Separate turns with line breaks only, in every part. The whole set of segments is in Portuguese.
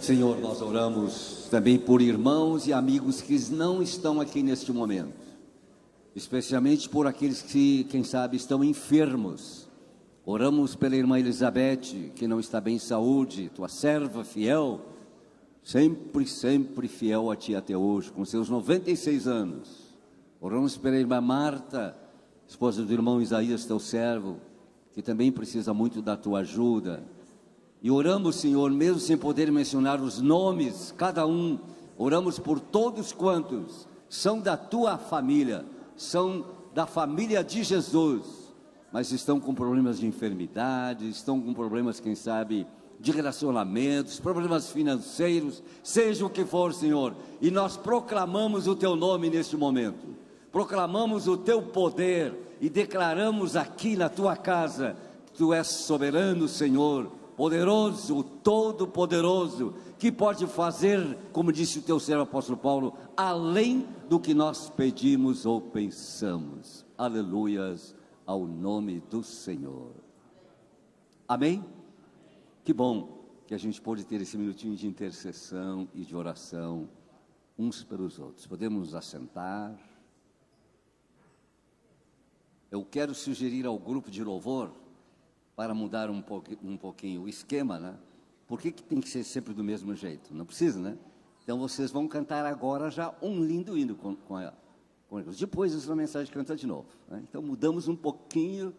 Senhor, nós oramos também por irmãos e amigos que não estão aqui neste momento, especialmente por aqueles que, quem sabe, estão enfermos. Oramos pela irmã Elizabeth, que não está bem em saúde, tua serva fiel, sempre fiel a ti até hoje, com seus 96 anos. Oramos pela irmã Marta, esposa do irmão Isaías, teu servo, que também precisa muito da tua ajuda. E oramos, Senhor, mesmo sem poder mencionar os nomes, cada um, oramos por todos quantos são da tua família, são da família de Jesus, mas estão com problemas de enfermidade, estão com problemas, quem sabe, de relacionamentos, problemas financeiros, seja o que for, Senhor, e nós proclamamos o teu nome neste momento, proclamamos o teu poder e declaramos aqui na tua casa, que tu és soberano, Senhor, poderoso, todo-poderoso, que pode fazer, como disse o teu servo apóstolo Paulo, além do que nós pedimos ou pensamos. Aleluias ao nome do Senhor. Amém? Que bom que a gente pode ter esse minutinho de intercessão e de oração uns pelos outros. Podemos nos assentar. Eu quero sugerir ao grupo de louvor, para mudar um pouquinho o esquema, né? Por que tem que ser sempre do mesmo jeito? Não precisa, né? Então vocês vão cantar agora já um lindo hino com eles. Depois a mensagem canta de novo, né? Então mudamos um pouquinho,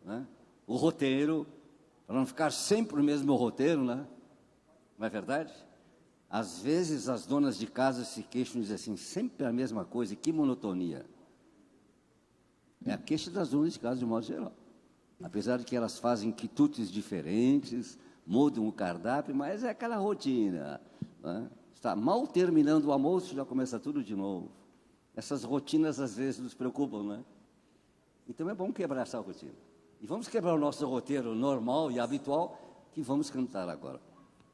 né, o roteiro, para não ficar sempre o mesmo roteiro, né? Não é verdade? Às vezes as donas de casa se queixam e dizem assim, sempre a mesma coisa, que monotonia. É a queixa das donas de casa de modo geral. Apesar de que elas fazem quitutes diferentes, mudam o cardápio, mas é aquela rotina, né? Está mal terminando o almoço, já começa tudo de novo. Essas rotinas às vezes nos preocupam, né? Então é bom quebrar essa rotina. E vamos quebrar o nosso roteiro normal e habitual, que vamos cantar agora.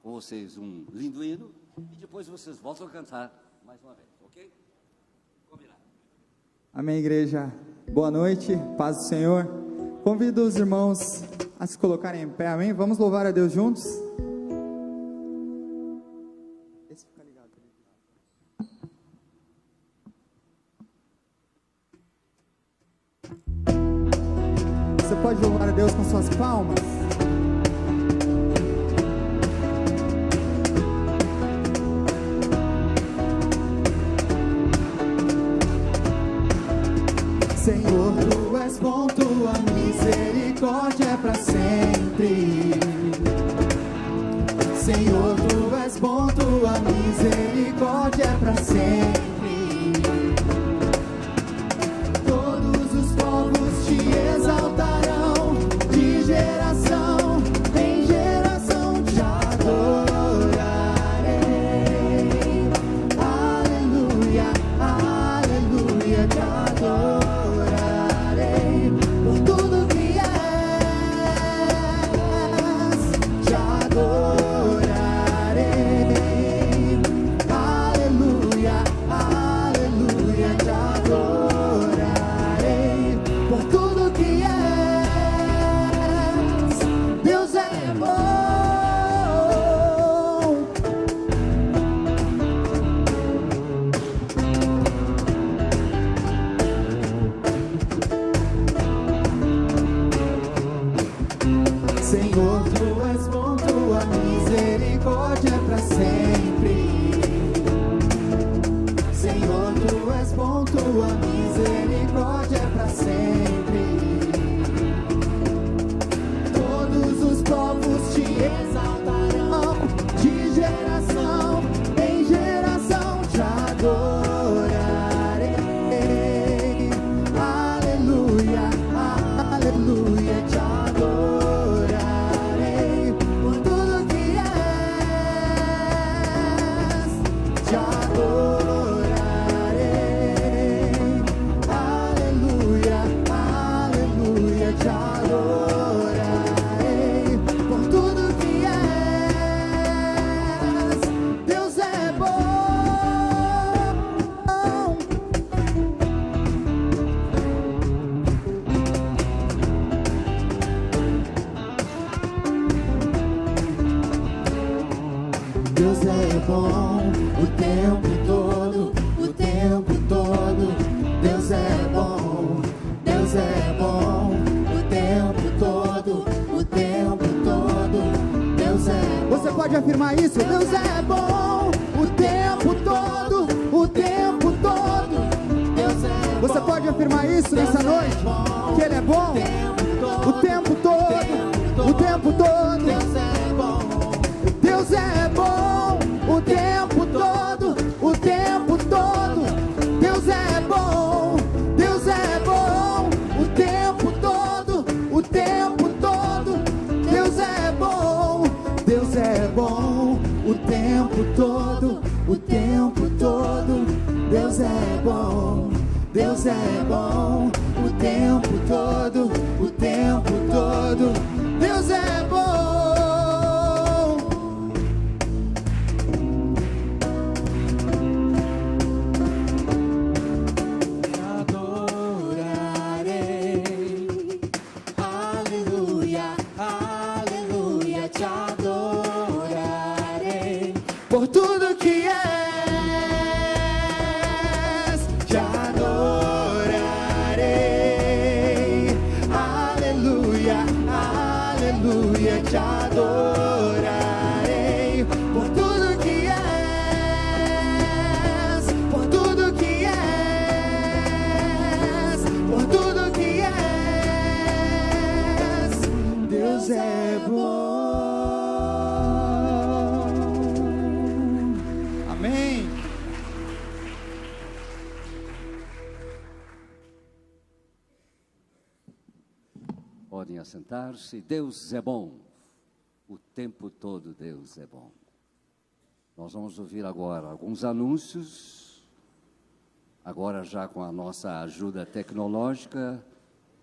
Com vocês um lindo hino, e depois vocês voltam a cantar mais uma vez, ok? Combinado.
Amém, igreja. Boa noite, paz do Senhor. Convido os irmãos a se colocarem em pé, amém? Vamos louvar a Deus juntos? Esse fica ligado. Você pode louvar a Deus com suas palmas? Senhor, tu és bom, tua misericórdia é para sempre. Senhor, tu és bom, tua misericórdia é para sempre. Todos os povos te exaltarão, de geração em geração te adorarei. Aleluia, aleluia, te adorarei. Senhor, tu és bom, tua misericórdia é para sempre. Senhor, tu és bom, tua misericórdia é para sempre. Todos os povos te exaltarão, de geração em geração te adorarei. Aleluia, aleluia, te adorarei. Aleluia,
Deus é bom o tempo todo, o tempo todo. Deus é bom, Deus é bom o tempo todo, o tempo todo. Deus é bom.
Você pode afirmar isso? Deus é bom o tempo todo, o tempo todo.
Deus é bom.
Você pode afirmar isso nessa noite? Que Ele é bom o tempo todo, o tempo todo.
Deus é bom.
Deus é bom o tempo todo, o tempo todo. Deus é bom, Deus é bom o tempo todo, o tempo todo. Deus é bom, Deus é bom o tempo todo, o tempo todo. Deus é bom, Deus é bom o tempo todo, o tempo todo. Deus é bom. Por tudo que és, te adorarei. Aleluia, aleluia, te adorarei. Por tudo que és, por tudo que és, por tudo que és. Deus é bom. Amém.
Podem assentar-se. Deus é bom. O tempo todo Deus é bom. Nós vamos ouvir agora alguns anúncios. Agora já com a nossa ajuda tecnológica.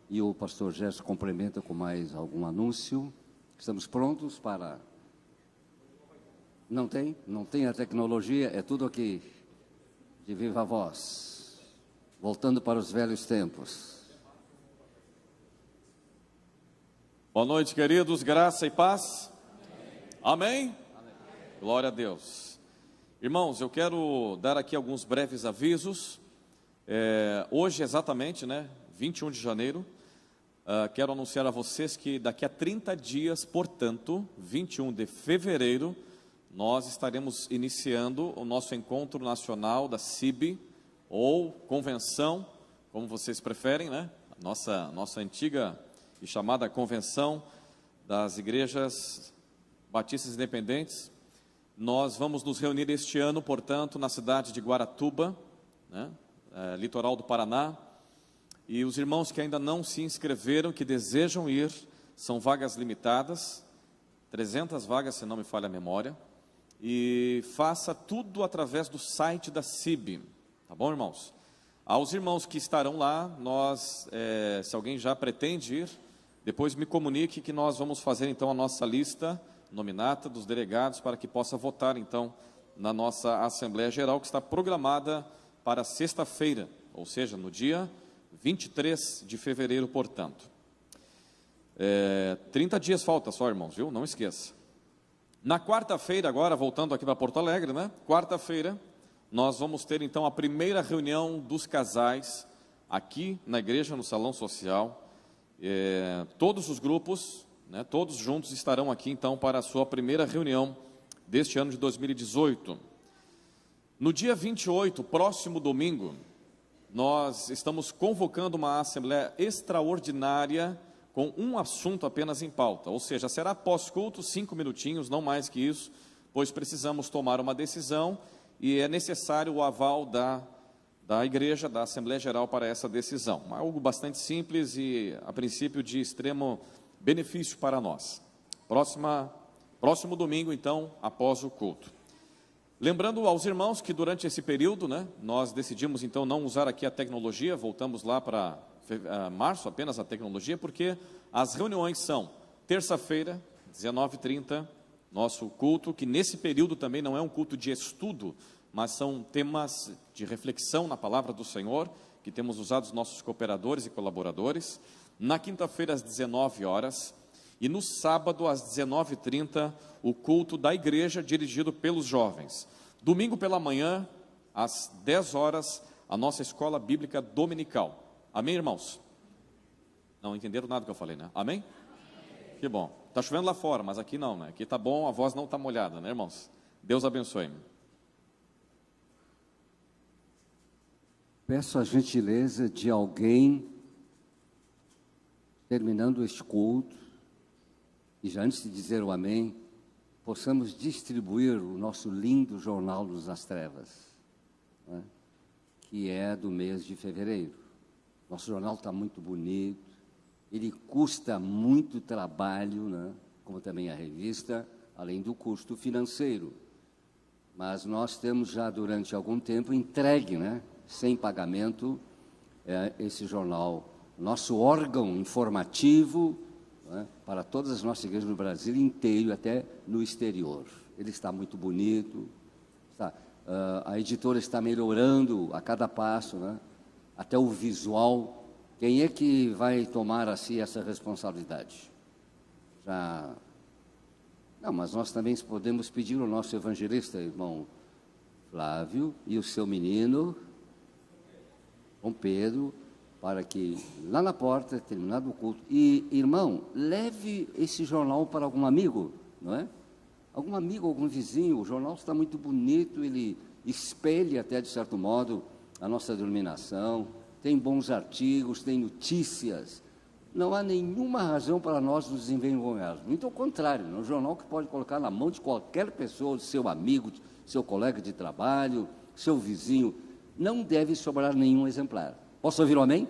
E o pastor Gerson complementa com mais algum anúncio. Estamos prontos para... Não tem? Não tem a tecnologia, é tudo aqui de viva voz. Voltando para os velhos tempos.
Boa noite, queridos, graça e paz. Amém? Amém? Glória a Deus. Irmãos, eu quero dar aqui alguns breves avisos. Hoje exatamente, 21 de janeiro, quero anunciar a vocês que daqui a 30 dias, portanto, 21 de fevereiro, nós estaremos iniciando o nosso encontro nacional da CIB, ou convenção, como vocês preferem, Nossa antiga e chamada Convenção das Igrejas Batistas Independentes. Nós vamos nos reunir este ano, portanto, na cidade de Guaratuba, litoral do Paraná. E os irmãos que ainda não se inscreveram, que desejam ir, são vagas limitadas, 300 vagas, se não me falha a memória. E faça tudo através do site da CIB, tá bom, irmãos? Aos irmãos que estarão lá, se alguém já pretende ir, depois me comunique que nós vamos fazer então a nossa lista nominata dos delegados para que possa votar então na nossa Assembleia Geral, que está programada para sexta-feira, ou seja, no dia 23 de fevereiro, portanto. 30 dias falta só, irmãos, viu? Não esqueça. Na quarta-feira, agora voltando aqui para Porto Alegre, quarta-feira, nós vamos ter então a primeira reunião dos casais aqui na igreja, no Salão Social. Todos os grupos, todos juntos estarão aqui então para a sua primeira reunião deste ano de 2018. No dia 28, próximo domingo, nós estamos convocando uma assembleia extraordinária com um assunto apenas em pauta, ou seja, será pós-culto, 5 minutinhos, não mais que isso, pois precisamos tomar uma decisão e é necessário o aval da igreja, da Assembleia Geral para essa decisão. Algo bastante simples e, a princípio, de extremo benefício para nós. Próximo domingo, então, após o culto. Lembrando aos irmãos que durante esse período, nós decidimos então não usar aqui a tecnologia, voltamos lá para março apenas a tecnologia, porque as reuniões são terça-feira, 19h30, nosso culto, que nesse período também não é um culto de estudo, mas são temas de reflexão na palavra do Senhor, que temos usado os nossos cooperadores e colaboradores. Na quinta-feira, às 19 horas, e no sábado, às 19h30, o culto da igreja dirigido pelos jovens. Domingo pela manhã, às 10 horas, a nossa escola bíblica dominical. Amém, irmãos? Não entenderam nada que eu falei, né? Amém? Que bom. Está chovendo lá fora, mas aqui não, né? Aqui está bom, a voz não está molhada, né, irmãos? Deus abençoe.
Peço a gentileza de alguém, terminando este culto, e já antes de dizer o amém, possamos distribuir o nosso lindo Jornal Luz nas Trevas, né? Que é do mês de fevereiro. Nosso jornal está muito bonito, ele custa muito trabalho, né? Como também a revista, além do custo financeiro. Mas nós temos já durante algum tempo entregue, né? Sem pagamento, esse jornal, nosso órgão informativo, né? Para todas as nossas igrejas no Brasil inteiro, até no exterior. Ele está muito bonito, está, a editora está melhorando a cada passo, né? Até o visual. Quem é que vai tomar assim essa responsabilidade? Não, mas nós também podemos pedir ao nosso evangelista, irmão Flávio, e o seu menino, João Pedro, para que lá na porta, terminado o culto, e irmão, leve esse jornal para algum amigo, não é? Algum amigo, algum vizinho. O jornal está muito bonito, ele espelha até de certo modo a nossa denominação, tem bons artigos, tem notícias. Não há nenhuma razão para nós nos envergonharmos. Muito ao contrário, é um jornal que pode colocar na mão de qualquer pessoa, seu amigo, seu colega de trabalho, seu vizinho. Não deve sobrar nenhum exemplar. Posso ouvir um amém?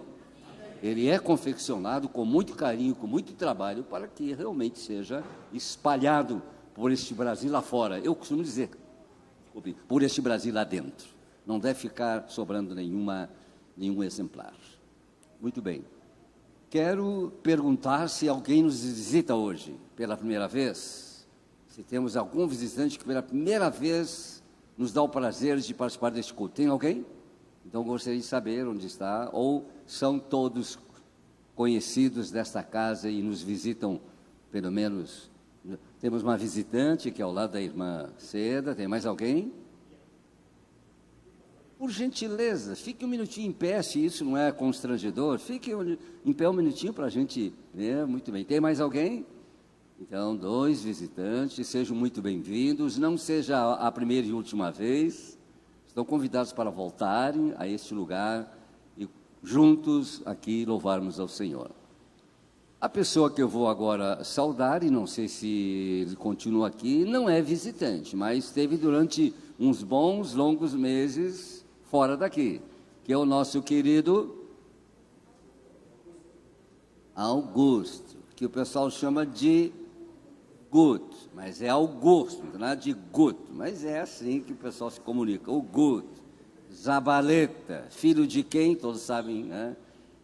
Ele é confeccionado com muito carinho, com muito trabalho, para que realmente seja espalhado por este Brasil lá fora. Eu costumo dizer, por este Brasil lá dentro. Não deve ficar sobrando nenhum exemplar. Muito bem. Quero perguntar se alguém nos visita hoje pela primeira vez. Se temos algum visitante que pela primeira vez nos dá o prazer de participar deste culto. Tem alguém? Então gostaria de saber onde está, ou são todos conhecidos desta casa e nos visitam, pelo menos. Temos uma visitante que é ao lado da irmã Seda. Tem mais alguém? Por gentileza, fique um minutinho em pé, se isso não é constrangedor. Fique em pé um minutinho para a gente ver. Muito bem. Tem mais alguém? Então, 2 visitantes, sejam muito bem-vindos. Não seja a primeira e última vez. Estão convidados para voltarem a este lugar e juntos aqui louvarmos ao Senhor. A pessoa que eu vou agora saudar, e não sei se ele continua aqui, não é visitante, mas esteve durante uns bons, longos meses fora daqui, que é o nosso querido Augusto, que o pessoal chama de Guto, mas é Augusto, não é nada de Guto, mas é assim que o pessoal se comunica, o Guto. Zabaleta, filho de quem? Todos sabem, né?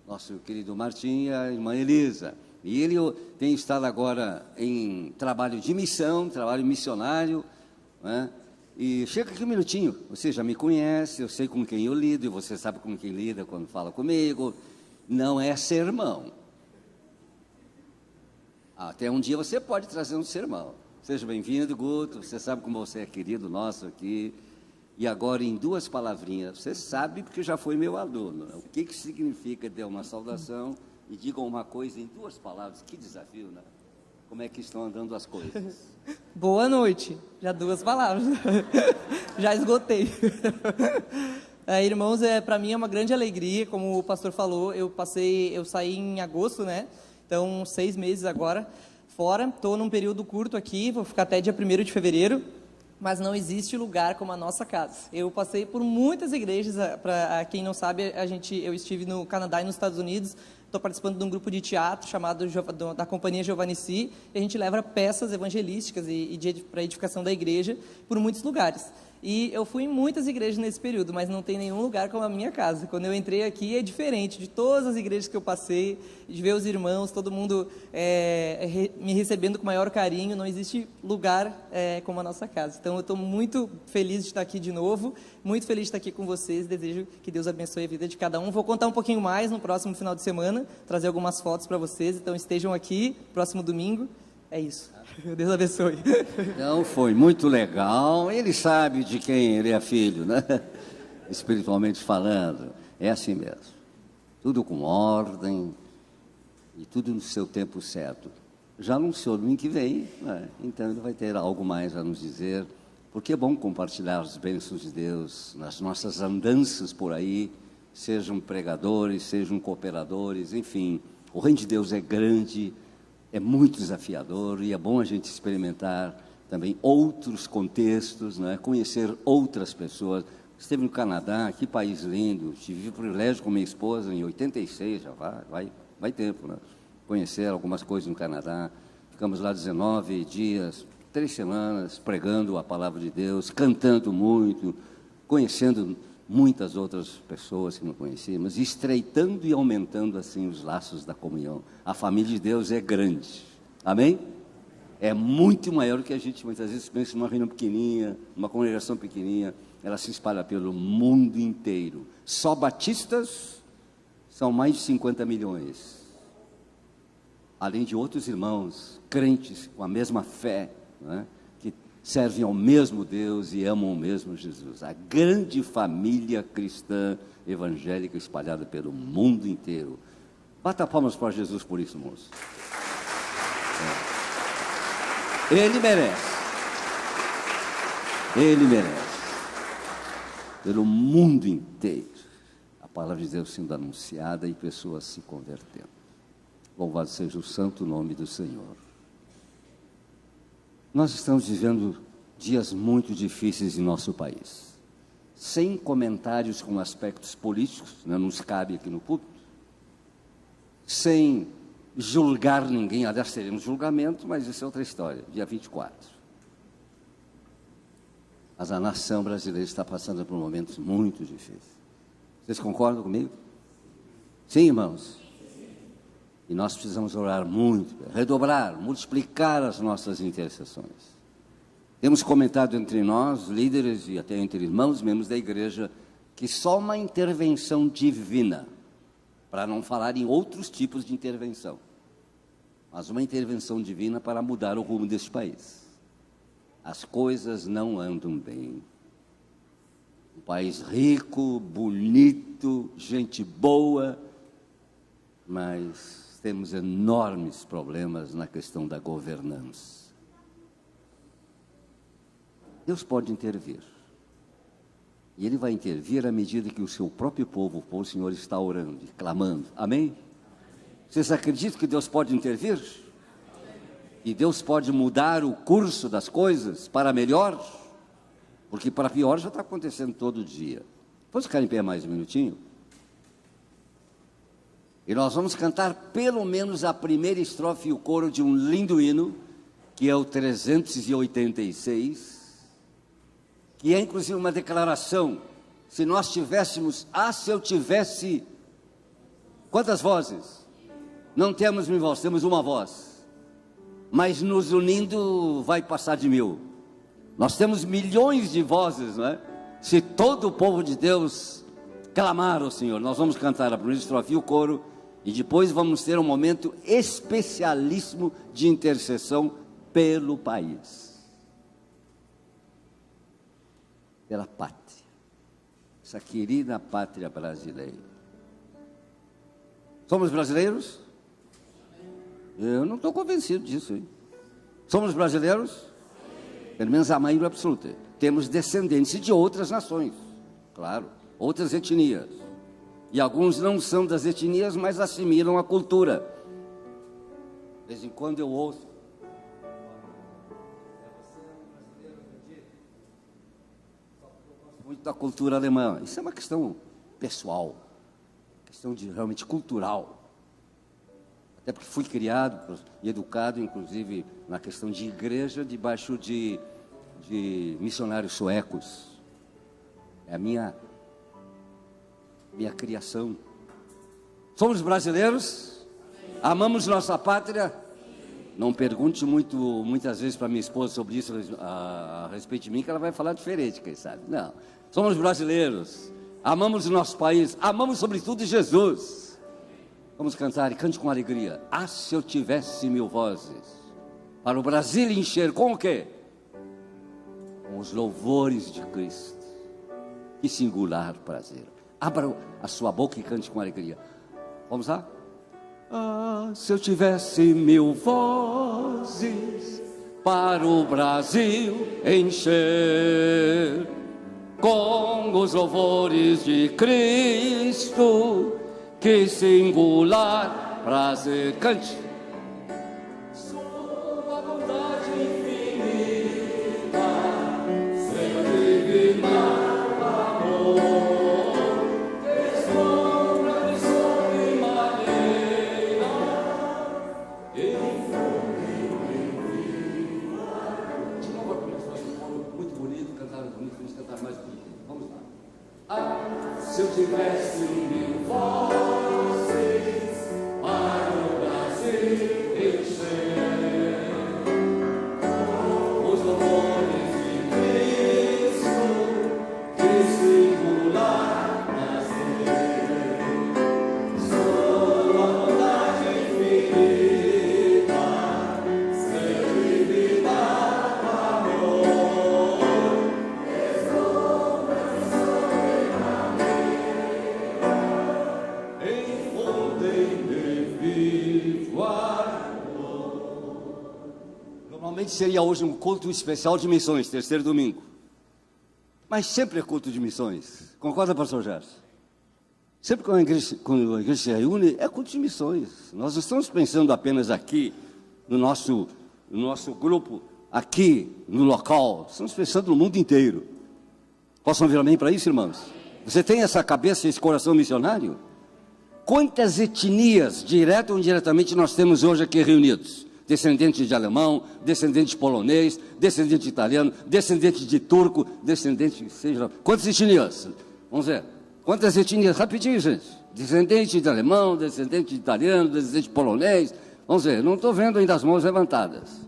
Nosso querido Martim e a irmã Elisa. E ele tem estado agora em trabalho de missão, trabalho missionário, né? E chega aqui um minutinho, você já me conhece, eu sei com quem eu lido, e você sabe com quem lida quando fala comigo. Não é sermão. Até um dia você pode trazer um sermão. Seja bem-vindo, Guto, você sabe como você é querido nosso aqui. E agora, em 2 palavrinhas, você sabe porque já foi meu aluno, né? O que significa ter uma saudação, e digam uma coisa em 2 palavras. Que desafio, né? Como é que estão andando as coisas?
Boa noite. Já 2 palavras. Já esgotei. Irmãos, para mim é uma grande alegria, como o pastor falou, eu saí em agosto, né? Então, 6 meses agora fora. Estou num período curto aqui, vou ficar até dia 1º de fevereiro. Mas não existe lugar como a nossa casa. Eu passei por muitas igrejas, para quem não sabe, eu estive no Canadá e nos Estados Unidos. Estou participando de um grupo de teatro chamado da Companhia Giovannici, e a gente leva peças evangelísticas para edificação da igreja por muitos lugares. E eu fui em muitas igrejas nesse período, mas não tem nenhum lugar como a minha casa. Quando eu entrei aqui, é diferente de todas as igrejas que eu passei, de ver os irmãos, todo mundo me recebendo com maior carinho. Não existe lugar como a nossa casa. Então, eu estou muito feliz de estar aqui de novo, muito feliz de estar aqui com vocês. Desejo que Deus abençoe a vida de cada um. Vou contar um pouquinho mais no próximo final de semana, trazer algumas fotos para vocês. Então, estejam aqui, próximo domingo. É isso. Deus abençoe.
Então foi muito legal. Ele sabe de quem ele é filho, né? Espiritualmente falando. É assim mesmo. Tudo com ordem e tudo no seu tempo certo. Já anunciou domingo que vem, né? Então ele vai ter algo mais a nos dizer. Porque é bom compartilhar as bênçãos de Deus nas nossas andanças por aí, sejam pregadores, sejam cooperadores, enfim. O reino de Deus é grande, é muito desafiador e é bom a gente experimentar também outros contextos, né? Conhecer outras pessoas. Esteve no Canadá, que país lindo, tive o privilégio com minha esposa em 86, já vai tempo, né? Conhecer algumas coisas no Canadá. Ficamos lá 19 dias, 3 semanas, pregando a palavra de Deus, cantando muito, conhecendo muitas outras pessoas que não conhecíamos, estreitando e aumentando assim os laços da comunhão. A família de Deus é grande, amém? É muito maior do que a gente muitas vezes pensa numa reunião pequenininha, uma congregação pequenininha. Ela se espalha pelo mundo inteiro. Só batistas são mais de 50 milhões. Além de outros irmãos, crentes com a mesma fé, né, que servem ao mesmo Deus e amam o mesmo Jesus. A grande família cristã evangélica espalhada pelo mundo inteiro. Bata palmas para Jesus por isso, moço. Ele merece. Ele merece. Pelo mundo inteiro, a palavra de Deus sendo anunciada e pessoas se convertendo. Louvado seja o santo nome do Senhor. Nós estamos vivendo dias muito difíceis em nosso país. Sem comentários com aspectos políticos, não nos cabe aqui no púlpito. Sem julgar ninguém, aliás, teremos julgamento, mas isso é outra história, dia 24. Mas a nação brasileira está passando por momentos muito difíceis. Vocês concordam comigo? Sim, irmãos? E nós precisamos orar muito, redobrar, multiplicar as nossas intercessões. Temos comentado entre nós, líderes e até entre irmãos, membros da igreja, que só uma intervenção divina, para não falar em outros tipos de intervenção, mas uma intervenção divina para mudar o rumo deste país. As coisas não andam bem. Um país rico, bonito, gente boa, mas temos enormes problemas na questão da governança. Deus pode intervir. E Ele vai intervir à medida que o seu próprio povo, o Senhor, está orando e clamando. Amém? Vocês acreditam que Deus pode intervir? E Deus pode mudar o curso das coisas para melhor? Porque para pior já está acontecendo todo dia. Vamos ficar em pé mais um minutinho? E nós vamos cantar pelo menos a primeira estrofe e o coro de um lindo hino, que é o 386, que é inclusive uma declaração. Se nós tivéssemos, se eu tivesse, quantas vozes? Não temos mil vozes, temos uma voz. Mas nos unindo vai passar de 1000. Nós temos milhões de vozes, não é? Se todo o povo de Deus clamar ao Senhor, nós vamos cantar a primeira estrofe e o coro, e depois vamos ter um momento especialíssimo de intercessão pelo país, pela pátria, essa querida pátria brasileira. Somos brasileiros? Eu não estou convencido disso, hein? Somos brasileiros? Pelo menos a maioria absoluta. Temos descendentes de outras nações, claro, outras etnias. E alguns não são das etnias, mas assimilam a cultura. De vez em quando eu ouço. Muito da cultura alemã. Isso é uma questão pessoal, questão realmente cultural. Até porque fui criado e educado, inclusive, na questão de igreja, debaixo de missionários suecos. É a minha criação. Somos brasileiros? Amamos nossa pátria? Não pergunte muitas vezes para minha esposa sobre isso a respeito de mim, que ela vai falar diferente, quem sabe. Não. Somos brasileiros. Amamos o nosso país. Amamos, sobretudo, Jesus. Vamos cantar e cante com alegria. Se eu tivesse 1000 vozes. para o Brasil encher com o quê? Com os louvores de Cristo. Que singular prazer. Abra a sua boca e cante com alegria. Vamos lá? Ah, se eu tivesse 1000 vozes para o Brasil encher com os louvores de Cristo, que singular prazer. Cante. Sua vontade infinita, seu divino amor, deslumbra de sobremaneira, muito bonito, cantar bonito, vamos cantar mais bonito. Vamos lá. Ah, se eu tivesse 1000 vozes para o Brasil encher os louvores de Cristo, que singular prazer. Sua vontade infinita, seu divino amor, deslumbra de sobremaneira, infundem-me vivo amor. Normalmente seria hoje um culto especial de missões, terceiro domingo. Mas sempre é culto de missões. Concorda, pastor Gerson? Sempre quando a igreja se reúne, é culto de missões. Nós não estamos pensando apenas aqui, no nosso grupo, aqui, no local. Estamos pensando no mundo inteiro. Possam vir amém para isso, irmãos? Você tem essa cabeça e esse coração missionário? Quantas etnias, direta ou indiretamente, nós temos hoje aqui reunidos? Descendente de alemão, descendente de polonês, descendente de italiano, descendente de turco, descendente, seja... Quantas etnias? Vamos ver. Quantas etnias? Rapidinho, gente. Descendente de alemão, descendente de italiano, descendente de polonês. Vamos ver, não estou vendo ainda as mãos levantadas.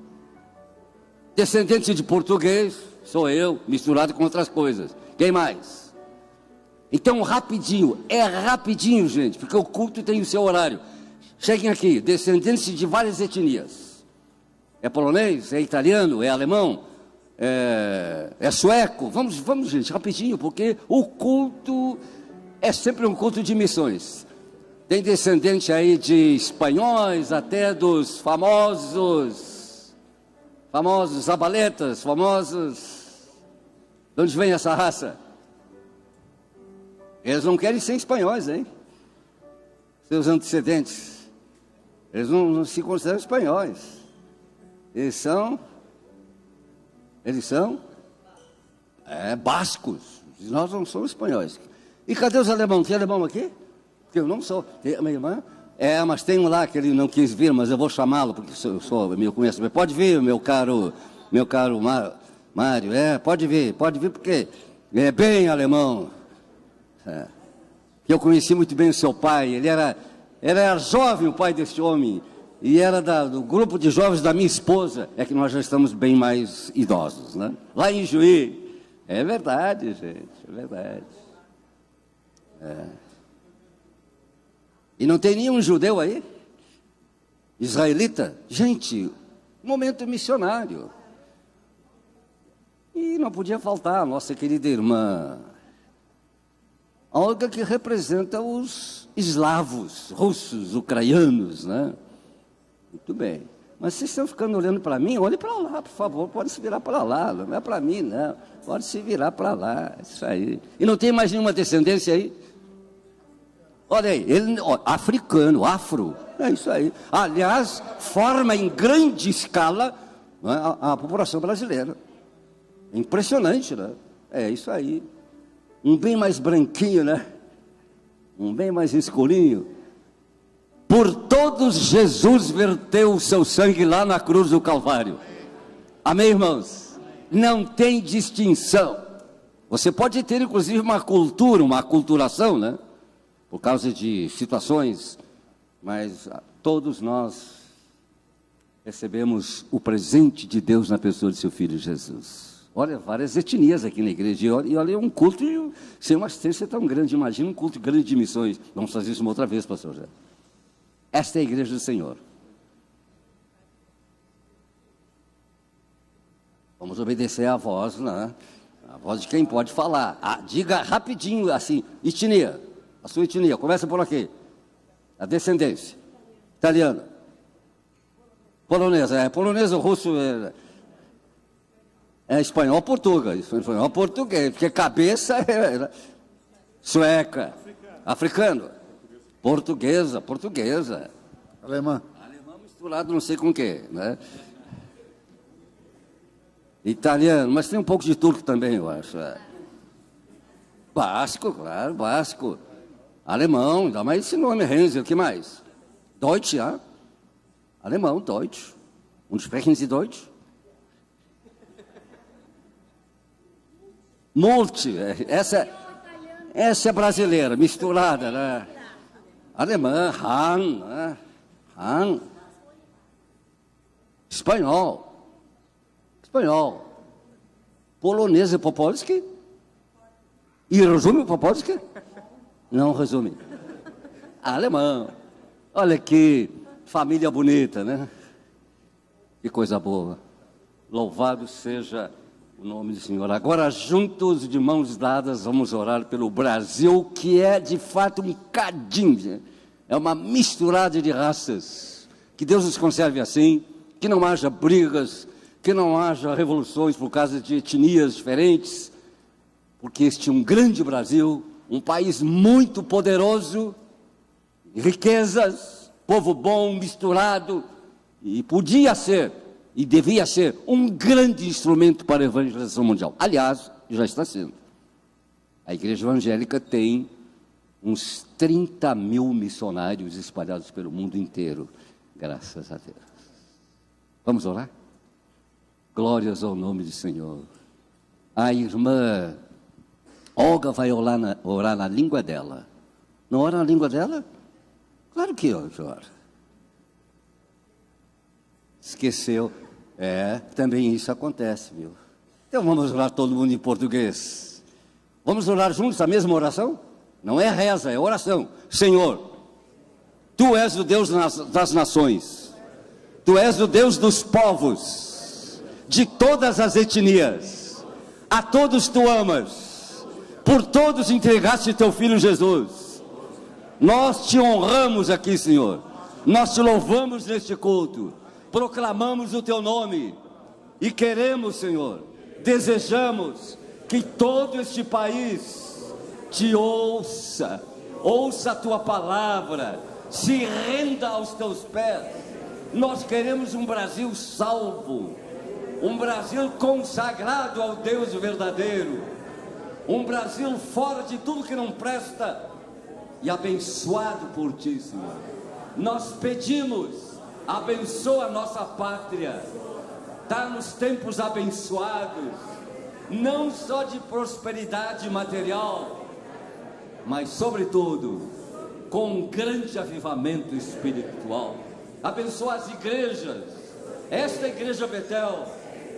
Descendente de português, sou eu, misturado com outras coisas. Quem mais? Então, rapidinho, é rapidinho, gente, porque o culto tem o seu horário. Cheguem aqui, descendentes de várias etnias. É polonês, é italiano, é alemão, é sueco. Vamos, gente, rapidinho, porque o culto é sempre um culto de missões. Tem descendente aí de espanhóis, até dos famosos zabaletas, famosos. De onde vem essa raça? Eles não querem ser espanhóis, hein? Seus antecedentes. Eles não se consideram espanhóis. Eles são bascos. Nós não somos espanhóis. E cadê os alemãos? Tem alemão aqui? Porque eu não sou. Tem a minha irmã? Mas tem um lá que ele não quis vir, mas eu vou chamá-lo, porque eu conheço. Pode vir, meu caro Mário. Pode vir, porque é bem alemão. Eu conheci muito bem o seu pai. Ele era jovem, o pai desse homem. E era do grupo de jovens da minha esposa. É que nós já estamos bem mais idosos, né? Lá em Juí. É verdade, gente, é verdade. E não tem nenhum judeu aí? Israelita? Gente, momento missionário. E não podia faltar a nossa querida irmã Olga, que representa os eslavos, russos, ucranianos, né? Muito bem. Mas vocês estão ficando olhando para mim? Olhe para lá, por favor. Pode se virar para lá. Não é para mim, não. Pode se virar para lá. Isso aí. E não tem mais nenhuma descendência aí? Olha aí. Africano, afro. É isso aí. Aliás, forma em grande escala, né, a população brasileira. Impressionante, né? É isso aí. Um bem mais branquinho, né? Um bem mais escurinho. Por todos Jesus verteu o seu sangue lá na cruz do Calvário. Amém, irmãos? Não tem distinção. Você pode ter, inclusive, uma cultura, uma aculturação, né? Por causa de situações. Mas todos nós recebemos o presente de Deus na pessoa de seu Filho Jesus. Olha, várias etnias aqui na igreja. E olha, um culto sem uma assistência tão grande. Imagina um culto grande de missões. Vamos fazer isso uma outra vez, pastor José. Esta é a igreja do Senhor. Vamos obedecer à voz, né? A voz de quem pode falar. Diga rapidinho, assim, etnia. A sua etnia, começa por aqui. A descendência. Italiana. Polonesa. Polonesa, russo, espanhol, português. Espanhol, português. Porque cabeça é sueca. Africano. Portuguesa.
Alemã
misturado não sei com o quê, né? Italiano, mas tem um pouco de turco também, eu acho. Basco, claro, basco. Alemão, ainda mais esse nome, Renzel, o que mais? Deutsch, ja? Alemão, Deutsch. Und sprechen Sie Deutsch? Multi, essa é brasileira, misturada, né? Alemã, Han, né? Han. Espanhol. Polonês e Popolski? E resume o Popolski? Não resume. Alemão. Olha que família bonita, né? Que coisa boa. Louvado seja o nome do Senhor. Agora, juntos, de mãos dadas, vamos orar pelo Brasil, que é, de fato, um cadinho. É uma misturada de raças. Que Deus nos conserve assim, que não haja brigas, que não haja revoluções por causa de etnias diferentes, porque este é um grande Brasil, um país muito poderoso, riquezas, povo bom, misturado, e podia ser, e devia ser, um grande instrumento para a evangelização mundial. Aliás, já está sendo. A igreja evangélica tem uns 30 mil missionários espalhados pelo mundo inteiro, graças a Deus. Vamos orar? Glórias ao nome do Senhor. A irmã Olga vai orar na língua dela. Não ora na língua dela? Claro que ora. Esqueceu. Também isso acontece, viu? Então vamos orar todo mundo em português. Vamos orar juntos a mesma oração? Não é reza, é oração. Senhor, Tu és o Deus das nações. Tu és o Deus dos povos, de todas as etnias. A todos Tu amas. Por todos entregaste Teu Filho Jesus. Nós Te honramos aqui, Senhor. Nós Te louvamos neste culto. Proclamamos o Teu nome. E queremos, Senhor, desejamos que todo este país Te ouça. Ouça a Tua palavra. Se renda aos Teus pés. Nós queremos um Brasil salvo. Um Brasil consagrado ao Deus verdadeiro. Um Brasil fora de tudo que não presta e abençoado por Ti, Senhor. Nós pedimos, abençoa a nossa pátria, dá-nos tempos abençoados, não só de prosperidade material, mas sobretudo com um grande avivamento espiritual. Abençoa as igrejas, esta igreja Betel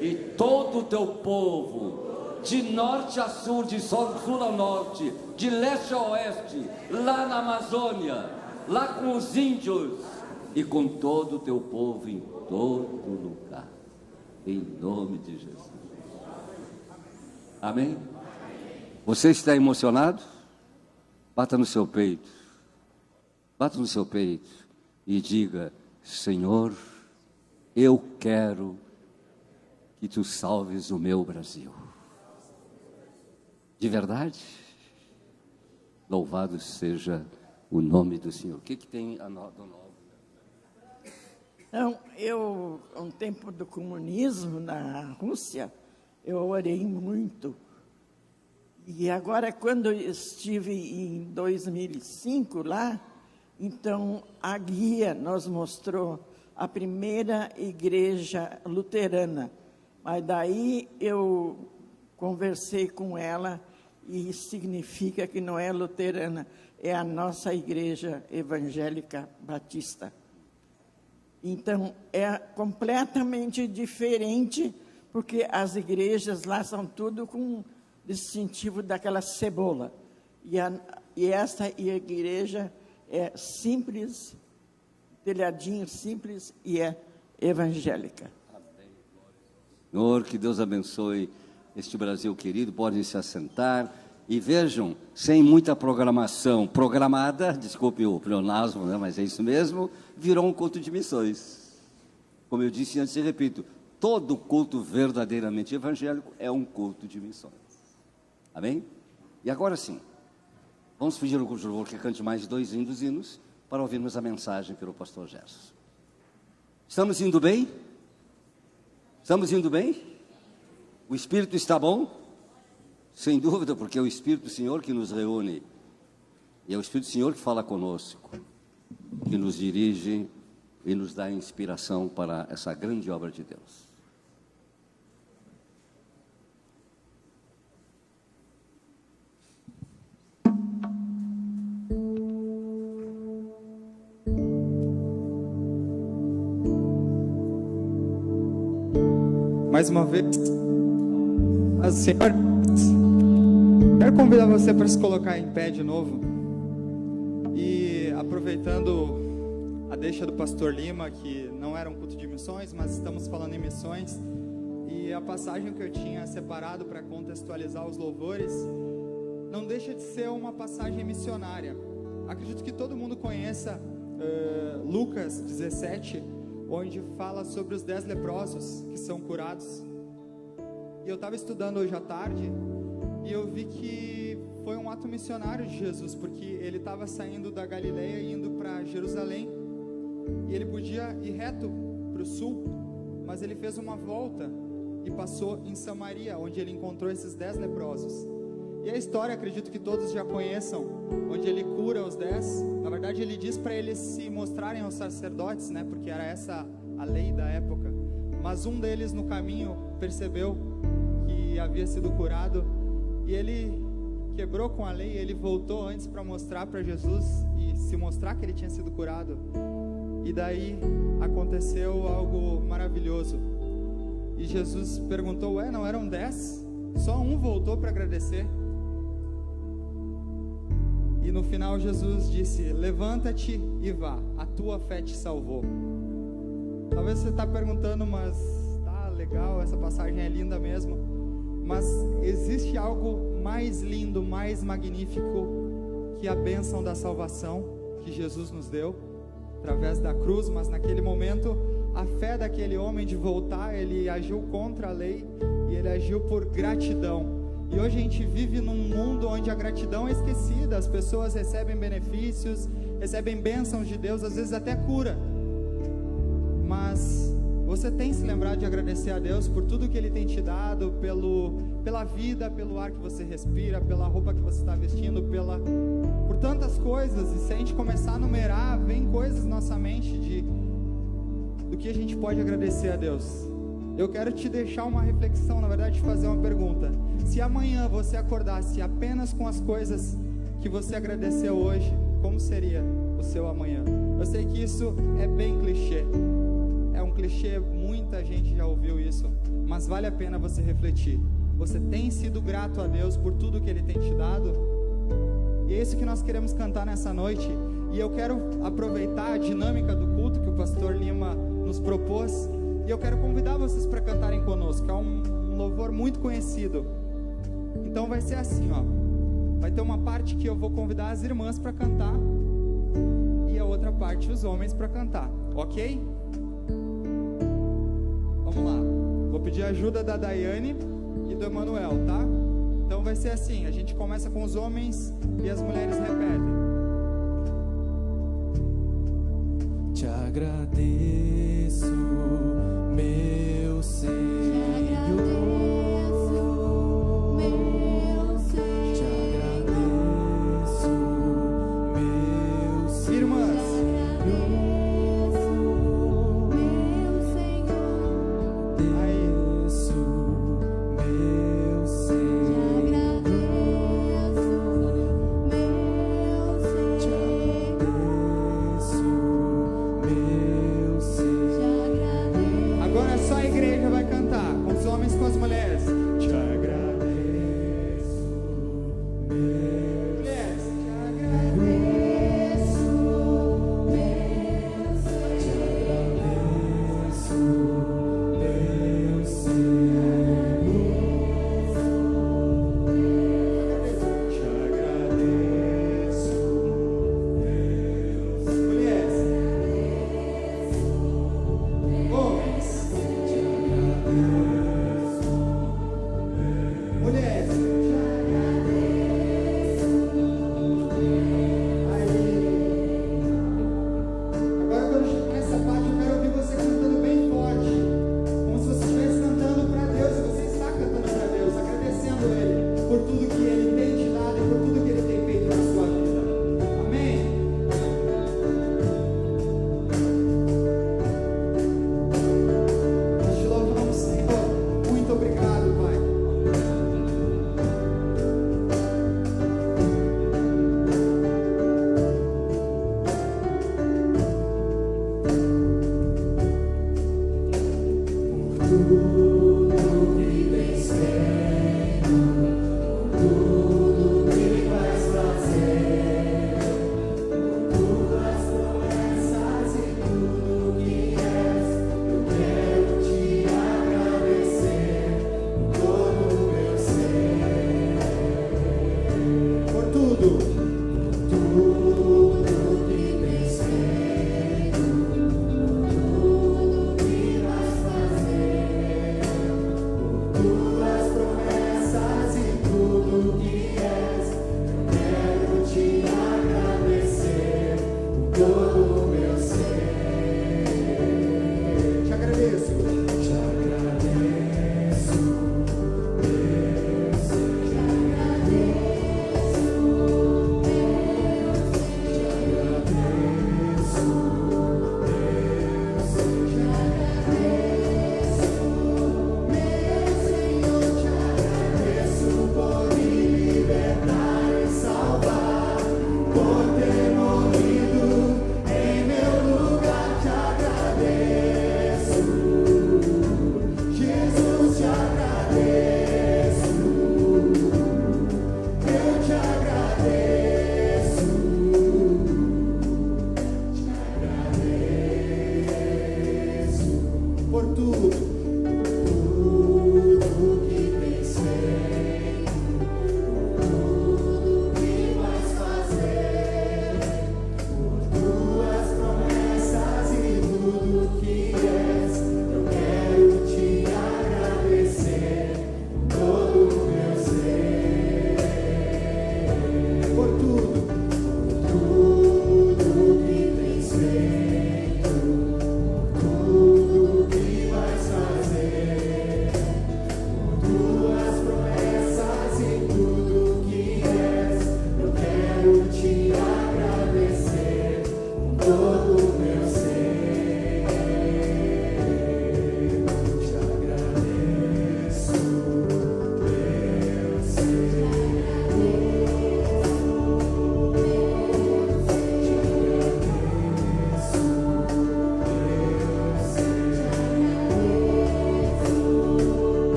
e todo o Teu povo, de norte a sul, de sul a norte, de leste a oeste, lá na Amazônia, lá com os índios e com todo o Teu povo em todo lugar, em nome de Jesus. Amém? Você está emocionado? Bata no seu peito, e diga: Senhor, eu quero que Tu salves o meu Brasil. De verdade? Louvado seja o nome do Senhor. O que tem a Dona Olga?
Então, no tempo do comunismo na Rússia, eu orei muito. E agora, quando eu estive em 2005 lá, então a guia nos mostrou a primeira igreja luterana. Mas daí eu conversei com ela e significa que não é luterana, é a nossa igreja evangélica batista. Então, é completamente diferente, porque as igrejas lá são tudo com distintivo daquela cebola. E essa igreja é simples, telhadinho simples, e é evangélica.
Senhor, que Deus abençoe este Brasil querido. Podem se assentar e vejam, sem muita programação programada, desculpe o pleonasmo, né, mas é isso mesmo, virou um culto de missões. Como eu disse antes e repito, todo culto verdadeiramente evangélico é um culto de missões. Amém? E agora sim, vamos pedir ao grupo de louvor que cante mais 2 hinos para ouvirmos a mensagem pelo pastor Gerson. Estamos indo bem? Estamos indo bem? O Espírito está bom? Sem dúvida, porque é o Espírito do Senhor que nos reúne. E é o Espírito do Senhor que fala conosco, que nos dirige e nos dá inspiração para essa grande obra de Deus.
Mais uma vez, Senhor, quero convidar você para se colocar em pé de novo. E aproveitando a deixa do pastor Lima, que não era um culto de missões, mas estamos falando em missões, e a passagem que eu tinha separado para contextualizar os louvores, não deixa de ser uma passagem missionária. Acredito que todo mundo conheça Lucas 17, onde fala sobre os 10 leprosos que são curados. E eu estava estudando hoje à tarde e eu vi que foi um ato missionário de Jesus, porque ele estava saindo da Galileia e indo para Jerusalém, e ele podia ir reto para o sul, mas ele fez uma volta e passou em Samaria, onde ele encontrou esses 10 leprosos. E a história, acredito que todos já conheçam, onde ele cura os 10. Na verdade, ele diz para eles se mostrarem aos sacerdotes, né, porque era essa a lei da época. Mas um deles no caminho percebeu que havia sido curado, e ele quebrou com a lei. Ele voltou antes para mostrar para Jesus e se mostrar que ele tinha sido curado. E daí aconteceu algo maravilhoso. E Jesus perguntou: não eram 10? Só um voltou para agradecer. E no final Jesus disse: levanta-te e vá, a tua fé te salvou. Talvez você está perguntando, mas tá legal, essa passagem é linda mesmo, mas existe algo mais lindo, mais magnífico que a bênção da salvação que Jesus nos deu através da cruz. Mas naquele momento, a fé daquele homem de voltar, ele agiu contra a lei e ele agiu por gratidão. E hoje a gente vive num mundo onde a gratidão é esquecida. As pessoas recebem benefícios, recebem bênçãos de Deus, às vezes até cura. Mas você tem se lembrado de agradecer a Deus por tudo que Ele tem te dado, pela vida, pelo ar que você respira, pela roupa que você está vestindo, por tantas coisas. E se a gente começar a numerar, vem coisas na nossa mente do que a gente pode agradecer a Deus. Eu quero te deixar uma reflexão, na verdade, fazer uma pergunta. Se amanhã você acordasse apenas com as coisas que você agradeceu hoje, como seria o seu amanhã? Eu sei que isso é bem clichê. É um clichê, muita gente já ouviu isso, mas vale a pena você refletir. Você tem sido grato a Deus por tudo que Ele tem te dado? E é isso que nós queremos cantar nessa noite. E eu quero aproveitar a dinâmica do culto que o pastor Lima nos propôs, e eu quero convidar vocês para cantarem conosco. É um louvor muito conhecido. Então vai ser assim, ó. Vai ter uma parte que eu vou convidar as irmãs para cantar, e a outra parte os homens para cantar, ok? Vamos lá. Vou pedir a ajuda da Daiane e do Emanuel, tá? Então vai ser assim, a gente começa com os homens e as mulheres repetem.
Te agradeço, meu Senhor. Te agradeço, meu Senhor.
Irmãs.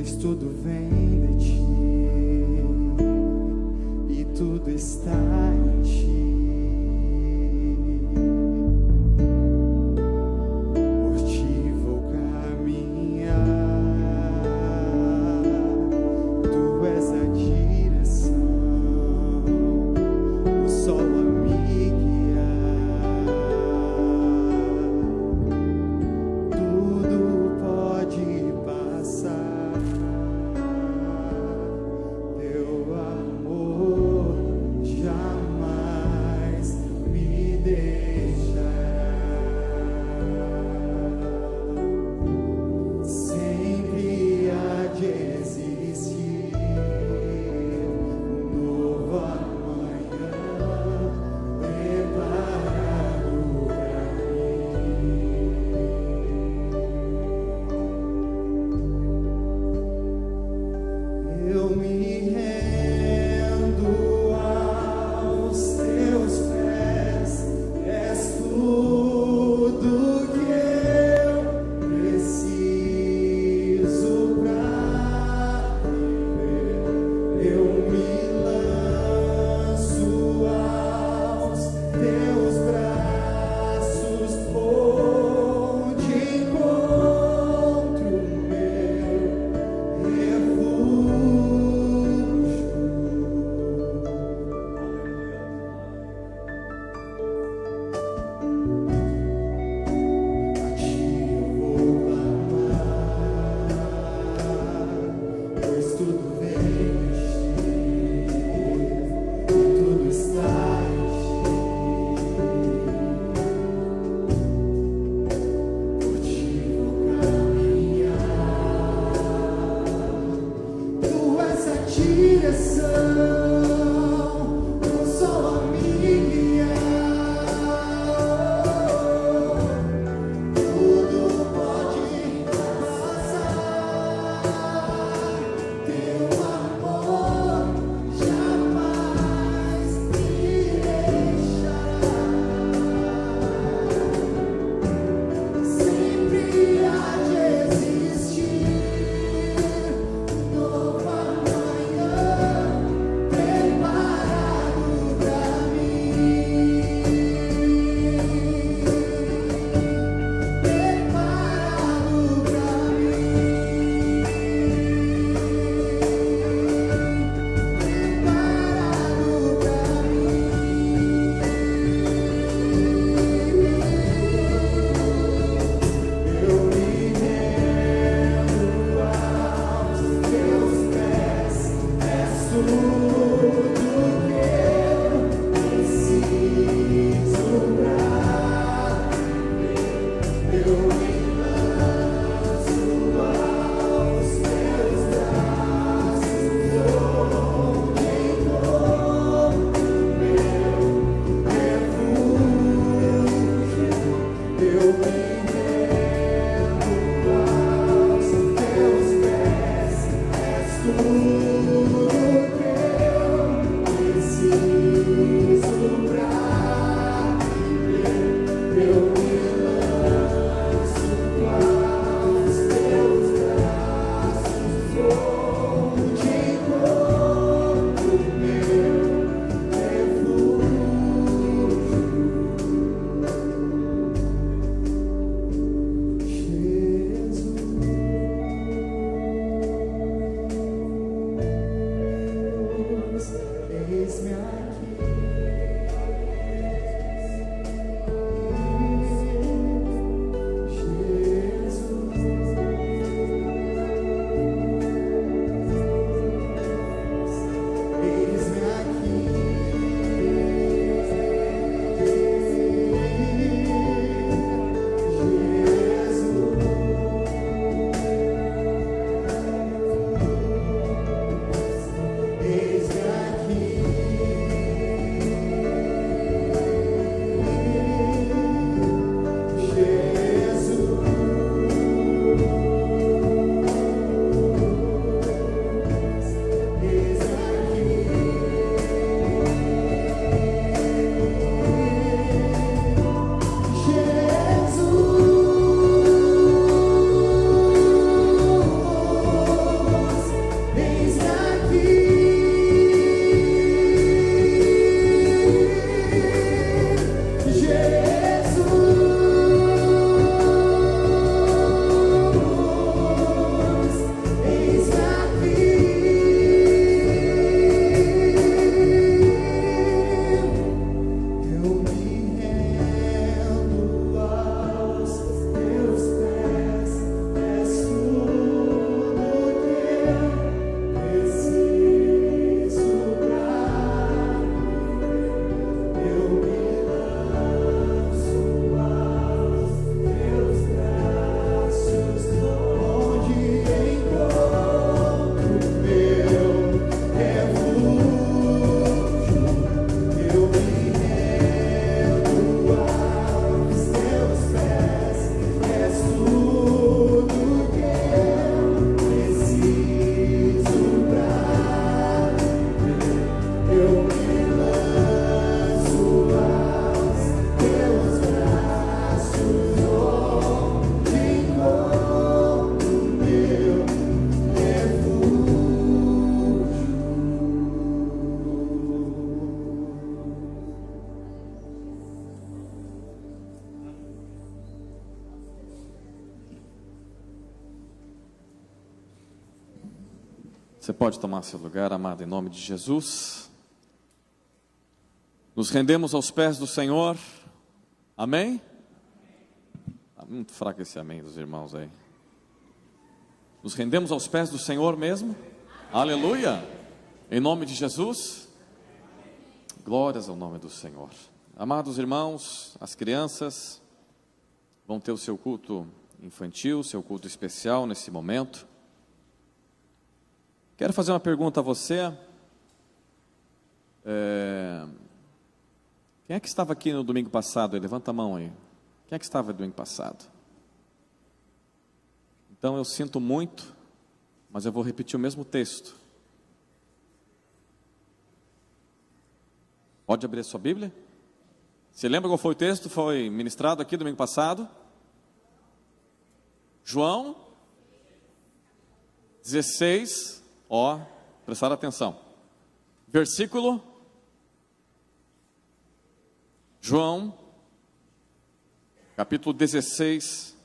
pois tudo vem de ti e tudo está em ti. Por ti vou caminhar, tu és a direção, o sol a me guiar. Tudo pode passar, teu amor jamais me deixará. Sempre há de existir um novo amanhã preparado pra mim. Eu me rendo aos teus pés, és tudo que eu preciso pra
Você pode tomar seu lugar, amado, em nome de Jesus. Nos rendemos aos pés do Senhor. Amém? Está muito fraco esse amém dos irmãos aí. Nos rendemos aos pés do Senhor mesmo. Aleluia! Em nome de Jesus. Glórias ao nome do Senhor. Amados irmãos, as crianças vão ter o seu culto infantil, seu culto especial nesse momento. Quero fazer uma pergunta a você. Quem é que estava aqui no domingo passado? Levanta a mão aí. Quem é que estava no domingo passado? Então eu sinto muito, mas eu vou repetir o mesmo texto. Pode abrir a sua Bíblia? Você lembra qual foi o texto? Foi ministrado aqui domingo passado? João 16, prestaram atenção. Versículo, João, capítulo 16,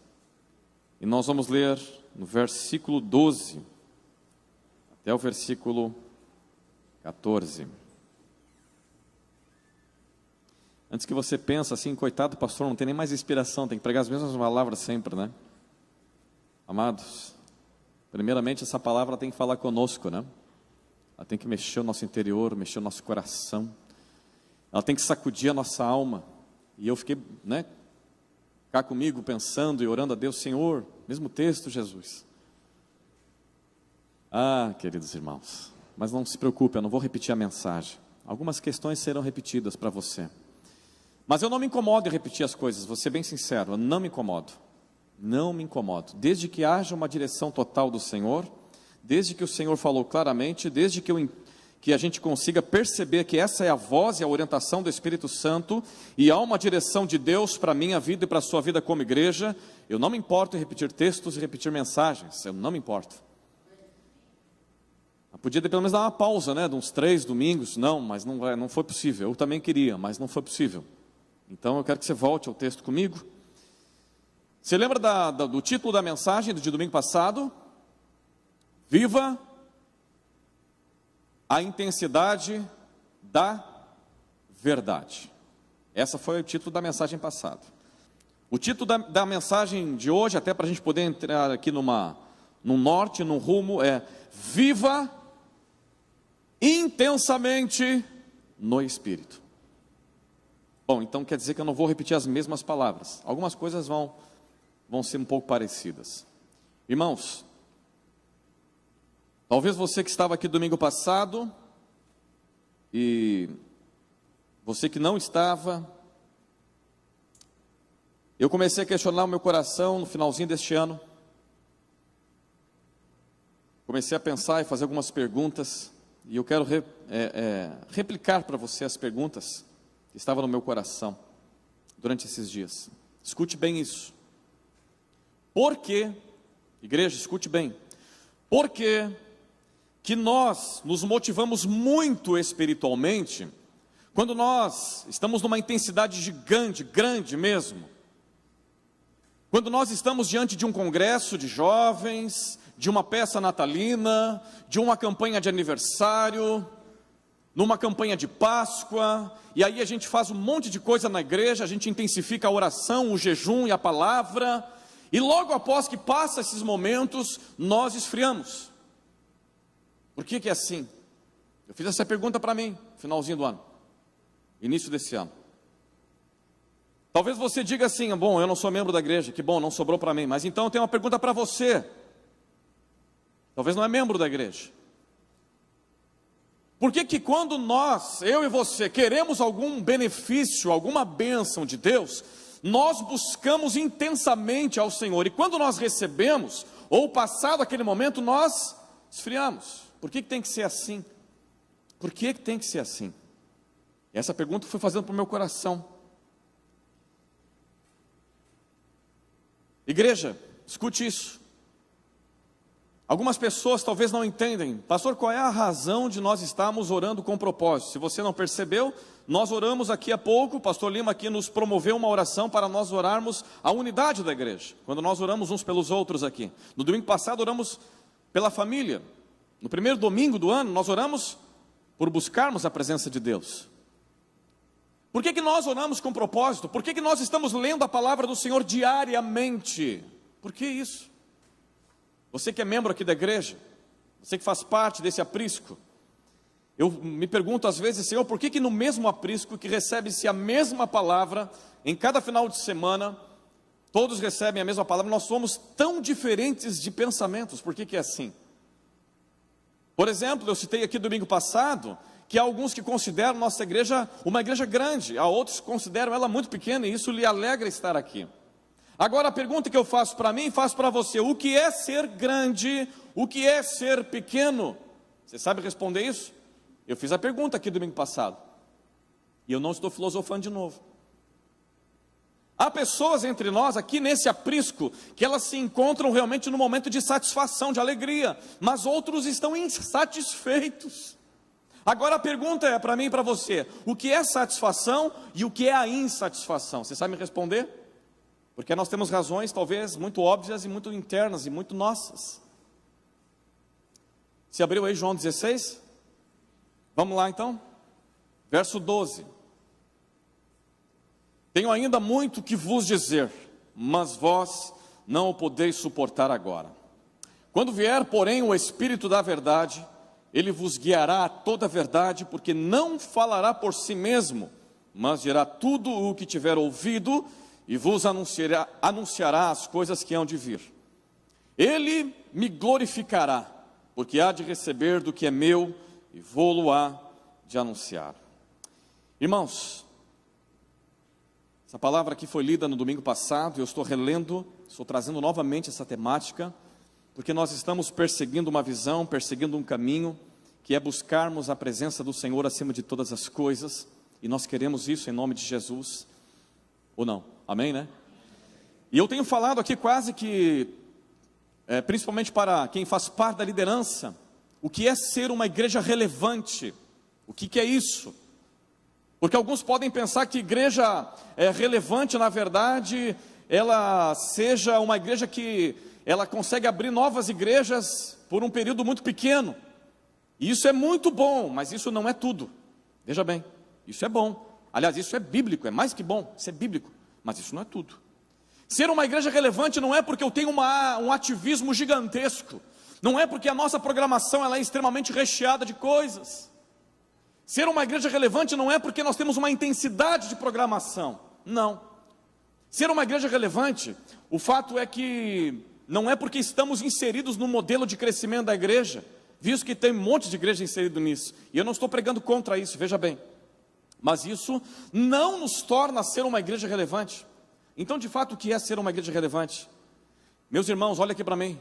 e nós vamos ler no versículo 12, até o versículo 14. Antes que você pense assim, coitado pastor, não tem nem mais inspiração, tem que pregar as mesmas palavras sempre, né? Amados, primeiramente essa palavra tem que falar conosco, né? Ela tem que mexer o nosso interior, mexer o nosso coração. Ela tem que sacudir a nossa alma. E eu fiquei, cá comigo pensando e orando a Deus, Senhor, mesmo texto, Jesus. Queridos irmãos, mas não se preocupe, eu não vou repetir a mensagem. Algumas questões serão repetidas para você. Mas eu não me incomodo em repetir as coisas, vou ser bem sincero, eu não me incomodo. Não me incomodo. Desde que haja uma direção total do Senhor, desde que o Senhor falou claramente, desde que a gente consiga perceber que essa é a voz e a orientação do Espírito Santo, e há uma direção de Deus para a minha vida e para a sua vida como igreja, eu não me importo em repetir textos e repetir mensagens, eu não me importo. Eu podia pelo menos dar uma pausa, de uns 3 domingos, mas não foi possível. Eu também queria, mas não foi possível. Então eu quero que você volte ao texto comigo. Você lembra do título da mensagem de domingo passado? Viva a intensidade da verdade. Essa foi o título da mensagem passada. O título da mensagem de hoje, até para a gente poder entrar aqui num norte, num rumo, é Viva intensamente no Espírito. Bom, então quer dizer que eu não vou repetir as mesmas palavras. Algumas coisas vão ser um pouco parecidas. Irmãos, talvez você que estava aqui domingo passado, e você que não estava, eu comecei a questionar o meu coração no finalzinho deste ano. Comecei a pensar e fazer algumas perguntas, e eu quero replicar para você as perguntas que estavam no meu coração durante esses dias. Escute bem isso. Por que, igreja, escute bem, por que nós nos motivamos muito espiritualmente quando nós estamos numa intensidade gigante, grande mesmo? Quando nós estamos diante de um congresso de jovens, de uma peça natalina, de uma campanha de aniversário, numa campanha de Páscoa, e aí a gente faz um monte de coisa na igreja, a gente intensifica a oração, o jejum e a palavra, e logo após que passa esses momentos, nós esfriamos. Por que é assim? Eu fiz essa pergunta para mim, finalzinho do ano, início desse ano. Talvez você diga assim, bom, eu não sou membro da igreja, que bom, não sobrou para mim, mas então eu tenho uma pergunta para você. Talvez não é membro da igreja. Por que quando nós, eu e você, queremos algum benefício, alguma bênção de Deus, nós buscamos intensamente ao Senhor, e quando nós recebemos, ou passado aquele momento, nós esfriamos? Por que tem que ser assim? Por que tem que ser assim? Essa pergunta foi fazendo para o meu coração. Igreja, escute isso. Algumas pessoas talvez não entendem, pastor, qual é a razão de nós estarmos orando com propósito? Se você não percebeu, nós oramos aqui há pouco, o pastor Lima aqui nos promoveu uma oração para nós orarmos a unidade da igreja, quando nós oramos uns pelos outros aqui. No domingo passado oramos pela família, No primeiro domingo do ano, nós oramos por buscarmos a presença de Deus. Por que nós oramos com propósito? Por que nós estamos lendo a palavra do Senhor diariamente? Por que isso? Você que é membro aqui da igreja, você que faz parte desse aprisco, eu me pergunto às vezes, Senhor, por que no mesmo aprisco que recebe-se a mesma palavra, em cada final de semana, todos recebem a mesma palavra, nós somos tão diferentes de pensamentos? Por que é assim? Por exemplo, eu citei aqui domingo passado, que há alguns que consideram nossa igreja uma igreja grande, há outros que consideram ela muito pequena, e isso lhe alegra estar aqui. Agora a pergunta que eu faço para mim, faço para você: o que é ser grande? O que é ser pequeno? Você sabe responder isso? Eu fiz a pergunta aqui domingo passado, e eu não estou filosofando de novo. Há pessoas entre nós, aqui nesse aprisco, que elas se encontram realmente no momento de satisfação, de alegria, mas outros estão insatisfeitos. Agora a pergunta é para mim e para você: o que é satisfação e o que é a insatisfação? Você sabe me responder? Porque nós temos razões talvez muito óbvias e muito internas e muito nossas. Se abriu aí João 16? Vamos lá então? Verso 12. Tenho ainda muito que vos dizer, mas vós não o podeis suportar agora. Quando vier, porém, o Espírito da verdade, ele vos guiará a toda a verdade, porque não falará por si mesmo, mas dirá tudo o que tiver ouvido e vos anunciará as coisas que hão de vir. Ele me glorificará, porque há de receber do que é meu e vou-lo há de anunciar. Irmãos, essa palavra aqui foi lida no domingo passado, eu estou relendo, estou trazendo novamente essa temática, porque nós estamos perseguindo uma visão, perseguindo um caminho, que é buscarmos a presença do Senhor acima de todas as coisas, e nós queremos isso em nome de Jesus, ou não? Amém, né? E eu tenho falado aqui quase que, principalmente para quem faz parte da liderança, o que é ser uma igreja relevante, o que é isso? Porque alguns podem pensar que igreja relevante, na verdade, ela seja uma igreja que ela consegue abrir novas igrejas por um período muito pequeno. E isso é muito bom, mas isso não é tudo. Veja bem, isso é bom. Aliás, isso é bíblico, é mais que bom, isso é bíblico. Mas isso não é tudo. Ser uma igreja relevante não é porque eu tenho um ativismo gigantesco. Não é porque a nossa programação ela é extremamente recheada de coisas. Ser uma igreja relevante não é porque nós temos uma intensidade de programação. Não. Ser uma igreja relevante, o fato é que não é porque estamos inseridos no modelo de crescimento da igreja, visto que tem um monte de igreja inserido nisso. E eu não estou pregando contra isso, veja bem. Mas isso não nos torna ser uma igreja relevante. Então, de fato, o que é ser uma igreja relevante? Meus irmãos, olha aqui para mim.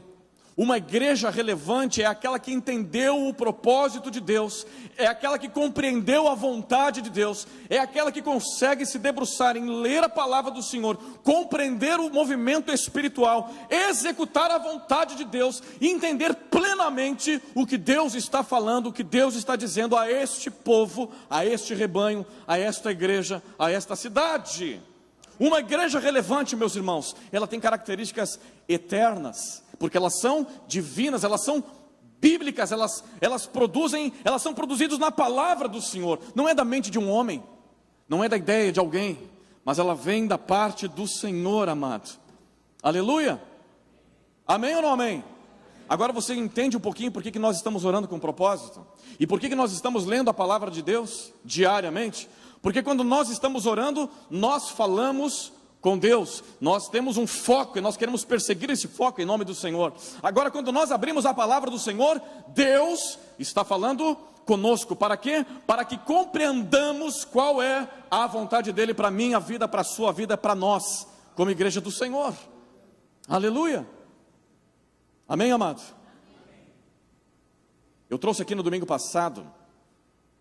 Uma igreja relevante é aquela que entendeu o propósito de Deus, é aquela que compreendeu a vontade de Deus, é aquela que consegue se debruçar em ler a palavra do Senhor, compreender o movimento espiritual, executar a vontade de Deus e entender plenamente o que Deus está falando, o que Deus está dizendo a este povo, a este rebanho, a esta igreja, a esta cidade. Uma igreja relevante, meus irmãos, ela tem características eternas, porque elas são divinas, elas são bíblicas, elas são produzidas na palavra do Senhor, não é da mente de um homem, não é da ideia de alguém, mas ela vem da parte do Senhor, amado. Aleluia! Amém ou não amém? Agora você entende um pouquinho por que nós estamos orando com propósito? E por que nós estamos lendo a palavra de Deus diariamente? Porque quando nós estamos orando, nós falamos com Deus, nós temos um foco e nós queremos perseguir esse foco em nome do Senhor. Agora, quando nós abrimos a palavra do Senhor, Deus está falando conosco, para quê? Para que compreendamos qual é a vontade dEle para a minha vida, para a sua vida, para nós, como igreja do Senhor. Aleluia! Amém, amado? Eu trouxe aqui no domingo passado,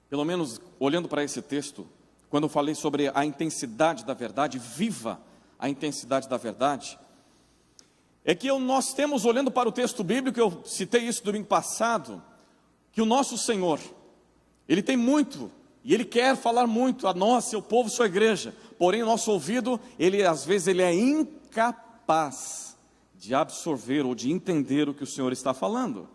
pelo menos olhando para esse texto, quando eu falei sobre a intensidade da verdade, viva a intensidade da verdade, é que nós temos, olhando para o texto bíblico, eu citei isso domingo passado, que o nosso Senhor, Ele tem muito, e Ele quer falar muito a nós, seu povo, sua igreja, porém o nosso ouvido, às vezes ele é incapaz de absorver ou de entender o que o Senhor está falando.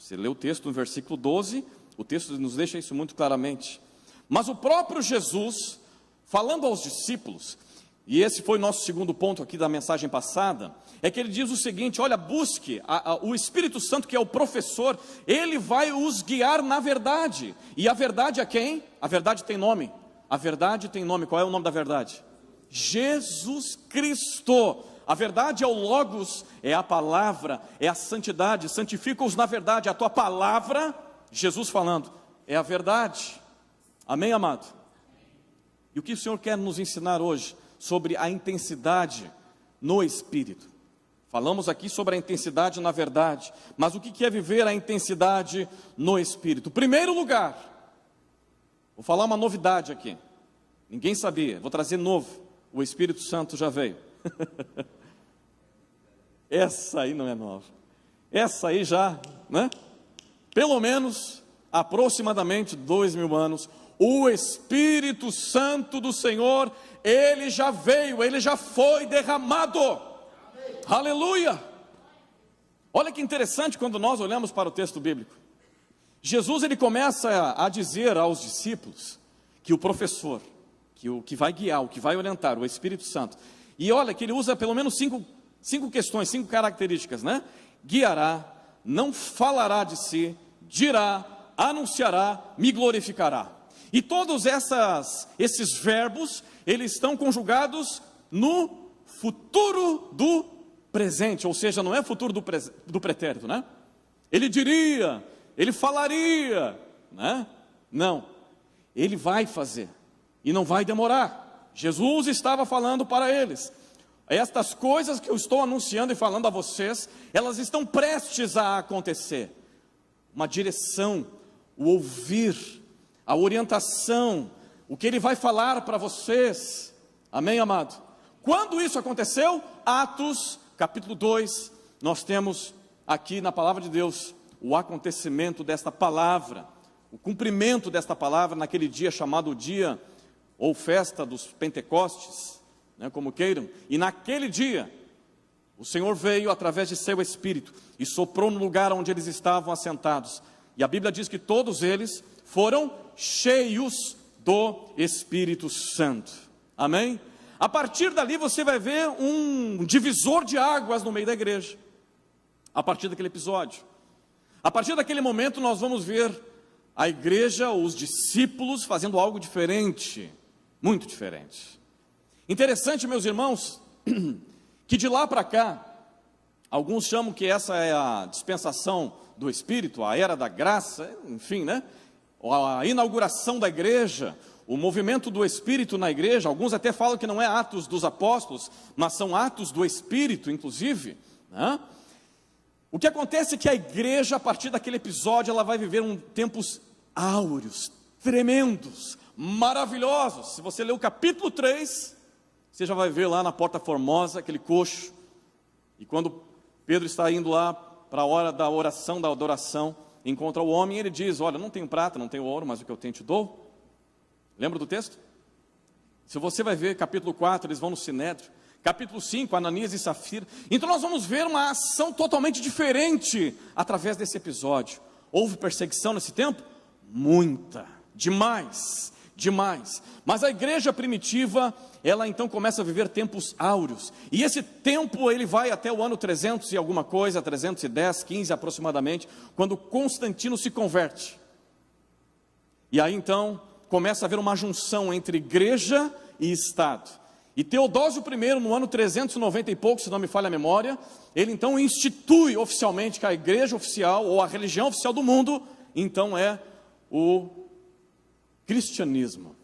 Você lê o texto no versículo 12, o texto nos deixa isso muito claramente. Mas o próprio Jesus, falando aos discípulos, e esse foi o nosso segundo ponto aqui da mensagem passada, é que ele diz o seguinte: olha, busque o Espírito Santo, que é o professor, ele vai os guiar na verdade. E a verdade é quem? A verdade tem nome. A verdade tem nome. Qual é o nome da verdade? Jesus Cristo. A verdade é o Logos, é a palavra, é a santidade. Santifica-os na verdade. A tua palavra, Jesus falando, é a verdade. Amém, amado? E o que o Senhor quer nos ensinar hoje sobre a intensidade no Espírito? Falamos aqui sobre a intensidade na verdade, mas o que é viver a intensidade no Espírito? Primeiro lugar, vou falar uma novidade aqui, ninguém sabia, vou trazer novo, o Espírito Santo já veio. Essa aí não é nova, essa aí já, né? Pelo menos, aproximadamente 2000 anos, o Espírito Santo do Senhor, ele já veio, ele já foi derramado. Amém. Aleluia! Olha que interessante quando nós olhamos para o texto bíblico. Jesus, ele começa a dizer aos discípulos que o professor, que o que vai guiar, o que vai orientar, o Espírito Santo. E olha que ele usa pelo menos cinco questões, 5 características, né? Guiará, não falará de si, dirá, anunciará, me glorificará. E todos esses verbos, eles estão conjugados no futuro do presente, ou seja, não é futuro do pretérito, né? Ele diria, ele falaria, né? Não, ele vai fazer, e não vai demorar. Jesus estava falando para eles, estas coisas que eu estou anunciando e falando a vocês, elas estão prestes a acontecer. Uma direção, o ouvir, a orientação, o que ele vai falar para vocês. Amém, amado? Quando isso aconteceu? Atos, capítulo 2, nós temos aqui na palavra de Deus o acontecimento desta palavra, o cumprimento desta palavra naquele dia chamado dia ou festa dos Pentecostes, né, como queiram. E naquele dia, o Senhor veio através de seu Espírito e soprou no lugar onde eles estavam assentados. E a Bíblia diz que todos eles foram cheios do Espírito Santo. Amém? A partir dali você vai ver um divisor de águas no meio da igreja. A partir daquele episódio. A partir daquele momento nós vamos ver a igreja, os discípulos fazendo algo diferente. Muito diferente. Interessante, meus irmãos, que de lá para cá, alguns chamam que essa é a dispensação do Espírito, a era da graça, enfim, né? A inauguração da igreja, o movimento do Espírito na igreja. Alguns até falam que não é Atos dos Apóstolos, mas são Atos do Espírito, inclusive, né? O que acontece é que a igreja, a partir daquele episódio, ela vai viver tempos áureos, tremendos, maravilhosos. Se você ler o capítulo 3, você já vai ver lá na Porta Formosa, aquele coxo, e quando Pedro está indo lá para a hora da oração, da adoração, encontra o homem e ele diz, olha, não tenho prata, não tenho ouro, mas o que eu tenho te dou. Lembra do texto? Se você vai ver capítulo 4, eles vão no Sinédrio. Capítulo 5, Ananias e Safira. Então nós vamos ver uma ação totalmente diferente através desse episódio. Houve perseguição nesse tempo? Muita, demais, demais. Mas a igreja primitiva, ela então começa a viver tempos áureos. E esse tempo ele vai até o ano 300 e alguma coisa, 310, 15 aproximadamente, quando Constantino se converte. E aí então começa a haver uma junção entre igreja e Estado. E Teodósio I, no ano 390 e pouco, se não me falha a memória, ele então institui oficialmente que a igreja oficial, ou a religião oficial do mundo, então é o cristianismo.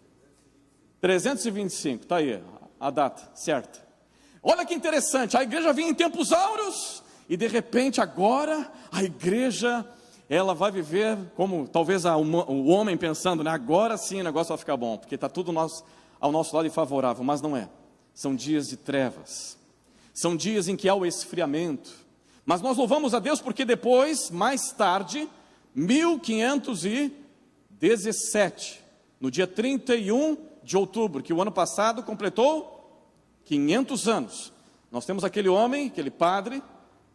325, está aí a data certa. Olha que interessante, a igreja vinha em tempos áureos, e de repente agora a igreja, ela vai viver como talvez o homem pensando, né? Agora sim o negócio vai ficar bom, porque está tudo ao nosso lado e favorável, mas não é. São dias de trevas, são dias em que há o esfriamento, mas nós louvamos a Deus porque depois, mais tarde, 1517, no dia 31 de outubro, que o ano passado completou 500 anos, nós temos aquele homem, aquele padre,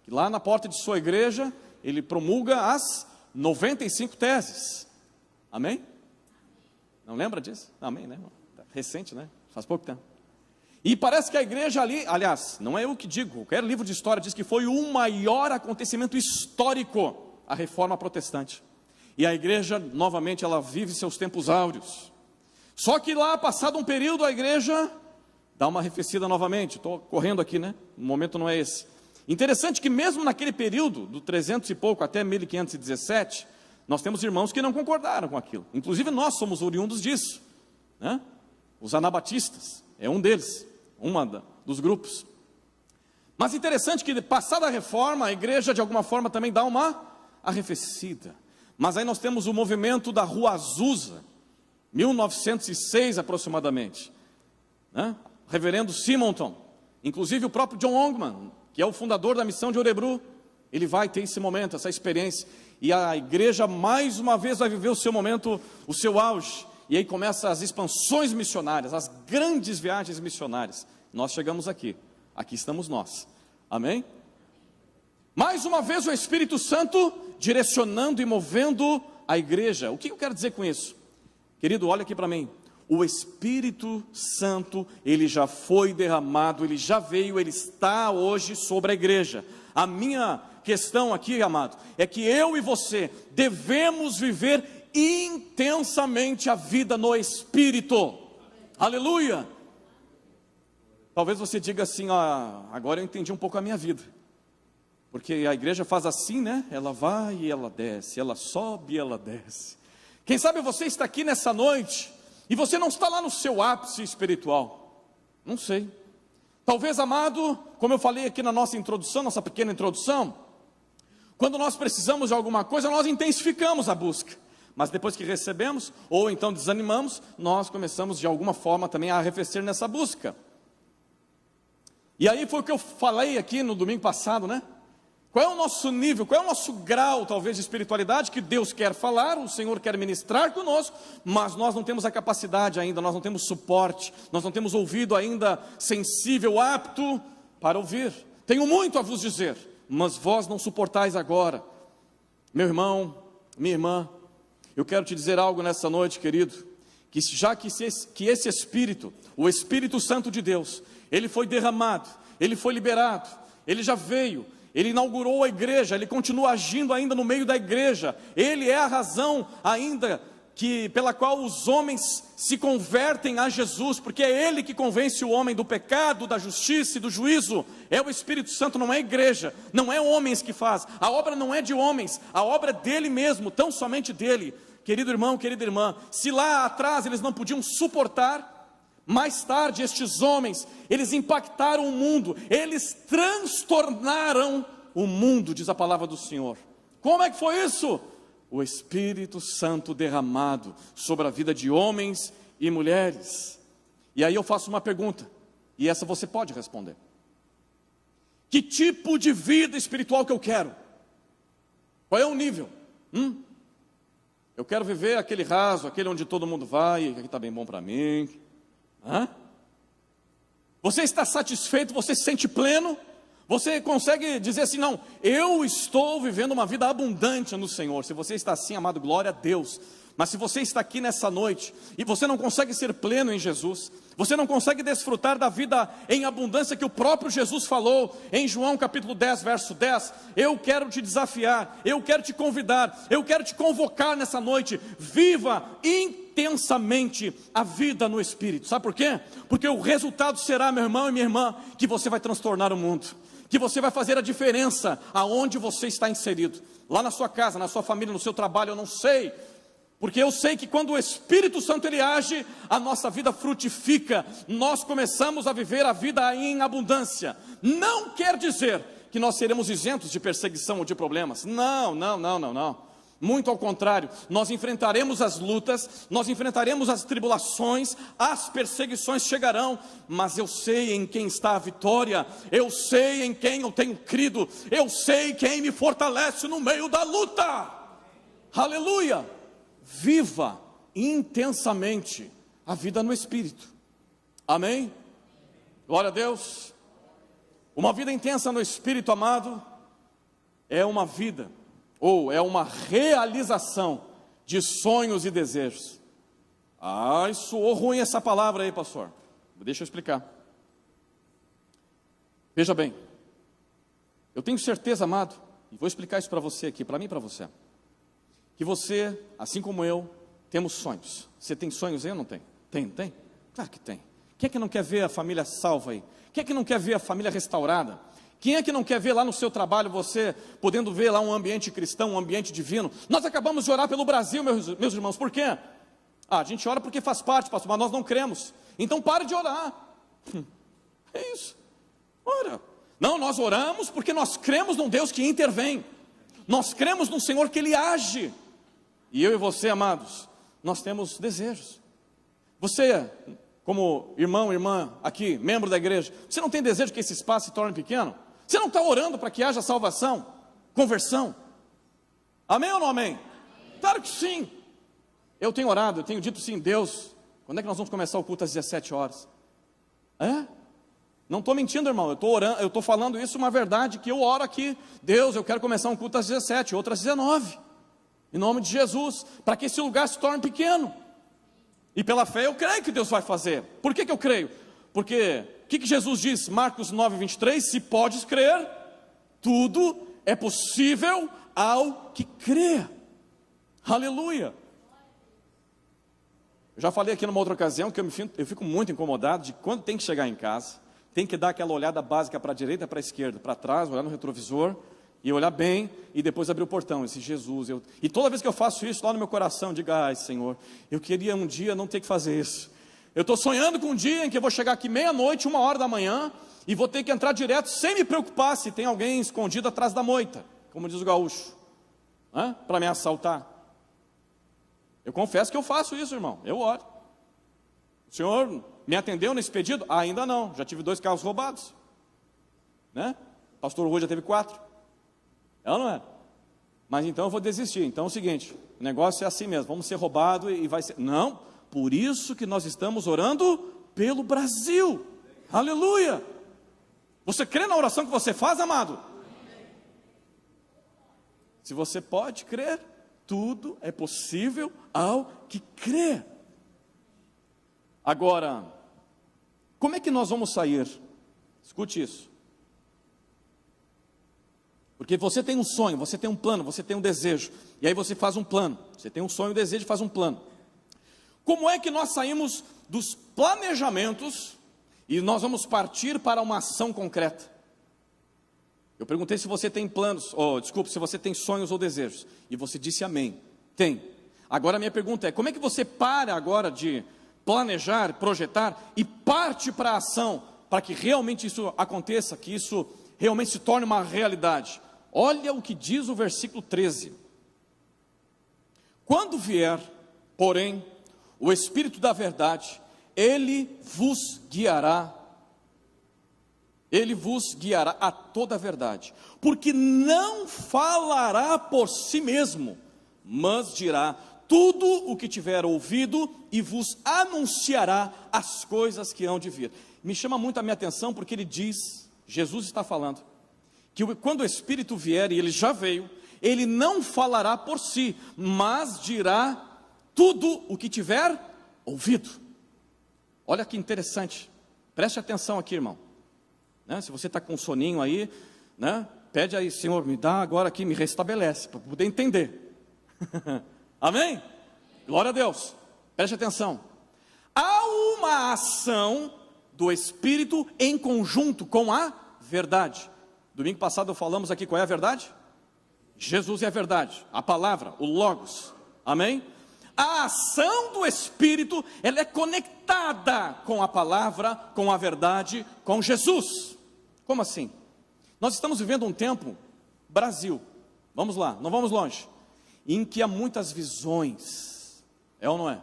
que lá na porta de sua igreja, ele promulga as 95 teses. Amém? Não lembra disso? Amém, né? Recente, né? Faz pouco tempo. E parece que a igreja ali, aliás, não é eu que digo, qualquer livro de história diz que foi o maior acontecimento histórico, a reforma protestante. E a igreja, novamente, ela vive seus tempos áureos. Só que lá, passado um período, a igreja dá uma arrefecida novamente. Estou correndo aqui, né? O momento não é esse. Interessante que mesmo naquele período, do 300 e pouco até 1517, nós temos irmãos que não concordaram com aquilo. Inclusive nós somos oriundos disso, né? Os anabatistas, é um deles, dos grupos. Mas interessante que, passada a reforma, a igreja de alguma forma também dá uma arrefecida. Mas aí nós temos o movimento da Rua Azusa, 1906 aproximadamente, né? Reverendo Simonton, inclusive o próprio John Longman, que é o fundador da missão de Örebro, ele vai ter esse momento, essa experiência, e a igreja mais uma vez vai viver o seu momento, o seu auge, e aí começam as expansões missionárias, as grandes viagens missionárias. Nós chegamos aqui estamos nós, amém? Mais uma vez o Espírito Santo direcionando e movendo a igreja. O que eu quero dizer com isso? Querido, olha aqui para mim. O Espírito Santo, ele já foi derramado, ele já veio, ele está hoje sobre a igreja. A minha questão aqui, amado, é que eu e você devemos viver intensamente a vida no Espírito. Aleluia! Talvez você diga assim, agora eu entendi um pouco a minha vida. Porque a igreja faz assim, né? Ela vai e ela desce, ela sobe e ela desce. Quem sabe você está aqui nessa noite e você não está lá no seu ápice espiritual. Não sei. Talvez, amado, como eu falei aqui na nossa introdução, nossa pequena introdução, quando nós precisamos de alguma coisa, nós intensificamos a busca. Mas depois que recebemos, ou então desanimamos, nós começamos de alguma forma também a arrefecer nessa busca. E aí foi o que eu falei aqui no domingo passado, né? Qual é o nosso nível, qual é o nosso grau, talvez, de espiritualidade que Deus quer falar, o Senhor quer ministrar conosco, mas nós não temos a capacidade ainda, nós não temos suporte, nós não temos ouvido ainda sensível, apto para ouvir. Tenho muito a vos dizer, mas vós não suportais agora. Meu irmão, minha irmã, eu quero te dizer algo nessa noite, querido, que já que esse Espírito, o Espírito Santo de Deus, ele foi derramado, ele foi liberado, ele já veio, ele inaugurou a igreja, ele continua agindo ainda no meio da igreja, ele é a razão ainda pela qual os homens se convertem a Jesus, porque é ele que convence o homem do pecado, da justiça e do juízo. É o Espírito Santo, não é a igreja, não é homens que faz, a obra não é de homens, a obra é dele mesmo, tão somente dele. Querido irmão, querida irmã, se lá atrás eles não podiam suportar, mais tarde estes homens, eles impactaram o mundo, eles transtornaram o mundo, diz a palavra do Senhor. Como é que foi isso? O Espírito Santo derramado sobre a vida de homens e mulheres. E aí eu faço uma pergunta, e essa você pode responder. Que tipo de vida espiritual que eu quero? Qual é o nível? Eu quero viver aquele raso, aquele onde todo mundo vai, aqui está bem bom para mim. Você está satisfeito? Você se sente pleno? Você consegue dizer assim, não, eu estou vivendo uma vida abundante no Senhor. Se você está assim, amado, glória a Deus. Mas se você está aqui nessa noite e você não consegue ser pleno em Jesus, você não consegue desfrutar da vida em abundância que o próprio Jesus falou em João capítulo 10, verso 10, eu quero te desafiar, eu quero te convidar, eu quero te convocar nessa noite, viva intensamente a vida no Espírito. Sabe por quê? Porque o resultado será, meu irmão e minha irmã, que você vai transtornar o mundo, que você vai fazer a diferença aonde você está inserido, lá na sua casa, na sua família, no seu trabalho, eu não sei. Porque eu sei que quando o Espírito Santo ele age, a nossa vida frutifica, nós começamos a viver a vida em abundância. Não quer dizer que nós seremos isentos de perseguição ou de problemas. Não. Muito ao contrário, nós enfrentaremos as lutas, nós enfrentaremos as tribulações, as perseguições chegarão, mas eu sei em quem está a vitória, eu sei em quem eu tenho crido, eu sei quem me fortalece no meio da luta. Aleluia! Viva intensamente a vida no Espírito. Amém? Glória a Deus. Uma vida intensa no Espírito, amado, é uma vida ou é uma realização de sonhos e desejos. Soou ruim essa palavra aí, pastor. Deixa eu explicar. Veja bem, eu tenho certeza, amado, e vou explicar isso para você aqui, para mim e para você, que você, assim como eu, temos sonhos. Você tem sonhos aí ou não tem? Tem? Claro que tem. Quem é que não quer ver a família salva aí? Quem é que não quer ver a família restaurada? Quem é que não quer ver lá no seu trabalho você podendo ver lá um ambiente cristão, um ambiente divino? Nós acabamos de orar pelo Brasil, meus irmãos, por quê? A gente ora porque faz parte, pastor, mas nós não cremos. Então pare de orar. É isso. Ora. Não, nós oramos porque nós cremos num Deus que intervém. Nós cremos num Senhor que Ele age. E eu e você, amados, nós temos desejos. Você, como irmão, irmã aqui, membro da igreja, você não tem desejo que esse espaço se torne pequeno? Você não está orando para que haja salvação, conversão? Amém ou não amém? Claro que sim. Eu tenho orado, eu tenho dito sim, Deus, quando é que nós vamos começar o culto às 17 horas? Não estou mentindo, irmão, eu estou orando, eu estou falando isso uma verdade, que eu oro aqui. Deus, eu quero começar um culto às 17, outro às 19, em nome de Jesus, para que esse lugar se torne pequeno. E pela fé eu creio que Deus vai fazer. Por que eu creio? Porque, o que Jesus diz? Marcos 9, 23, se podes crer, tudo é possível ao que crê. Aleluia. Eu já falei aqui numa outra ocasião que eu fico muito incomodado de quando tem que chegar em casa, tem que dar aquela olhada básica para a direita, para a esquerda, para trás, olhar no retrovisor e olhar bem e depois abrir o portão, esse Jesus. E toda vez que eu faço isso lá no meu coração, eu digo, ai Senhor, eu queria um dia não ter que fazer isso. Eu estou sonhando com um dia em que eu vou chegar aqui meia-noite, 1h da manhã, e vou ter que entrar direto sem me preocupar se tem alguém escondido atrás da moita, como diz o gaúcho, para me assaltar. Eu confesso que eu faço isso, irmão, eu oro. O Senhor me atendeu nesse pedido? Ainda não, já tive 2 carros roubados, né? Pastor Rui já teve 4, é ou não é? Mas então eu vou desistir. Então é o seguinte, o negócio é assim mesmo, vamos ser roubados e vai ser, não, por isso que nós estamos orando pelo Brasil, aleluia. Você crê na oração que você faz, amado? Se você pode crer, tudo é possível ao que crê. Agora, como é que nós vamos sair? Escute isso. Porque você tem um sonho, você tem um plano, você tem um desejo, e aí você faz um plano. Você tem um sonho, um desejo e faz um plano. Como é que nós saímos dos planejamentos e nós vamos partir para uma ação concreta? Eu perguntei se você tem planos, se você tem sonhos ou desejos, e você disse amém, tem. Agora a minha pergunta é, como é que você para agora de planejar, projetar e parte para a ação, para que realmente isso aconteça, que isso realmente se torne uma realidade? Olha o que diz o versículo 13. Quando vier, porém, o Espírito da verdade, Ele vos guiará a toda a verdade, porque não falará por si mesmo, mas dirá tudo o que tiver ouvido e vos anunciará as coisas que hão de vir. Me chama muito a minha atenção porque ele diz, Jesus está falando, que quando o Espírito vier, e ele já veio, ele não falará por si, mas dirá tudo o que tiver ouvido. Olha que interessante, preste atenção aqui, irmão. Se você está com um soninho aí, pede aí, Senhor, me dá agora aqui, me restabelece, para poder entender. Amém? Glória a Deus, preste atenção. Há uma ação do Espírito em conjunto com a verdade. Domingo passado falamos aqui qual é a verdade? Jesus é a verdade, a palavra, o Logos. Amém? A ação do Espírito, ela é conectada com a palavra, com a verdade, com Jesus. Como assim? Nós estamos vivendo um tempo, Brasil, vamos lá, não vamos longe, em que há muitas visões, é ou não é?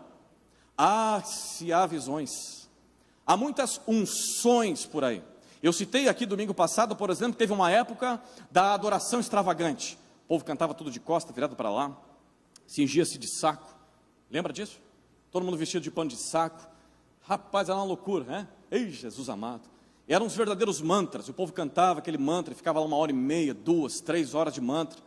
Se há visões, há muitas unções por aí. Eu citei aqui domingo passado, por exemplo, teve uma época da adoração extravagante. O povo cantava tudo de costa, virado para lá, cingia-se de saco. Lembra disso? Todo mundo vestido de pano de saco. Rapaz, era uma loucura, né? Ei, Jesus amado. Eram os verdadeiros mantras. O povo cantava aquele mantra e ficava lá 1h30, 2, 3 horas de mantra.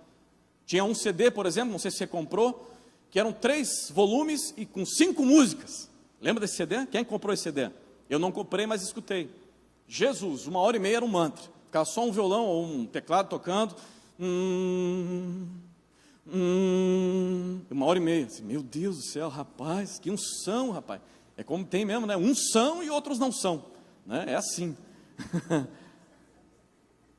Tinha um CD, por exemplo, não sei se você comprou, que eram 3 volumes e com 5 músicas. Lembra desse CD? Quem comprou esse CD? Eu não comprei, mas escutei. Jesus, 1h30 era um mantra. Ficava só um violão ou um teclado tocando. 1h30. Assim, meu Deus do céu, rapaz, que unção, rapaz. É como tem mesmo, né? Uns são e outros não são, né? É assim.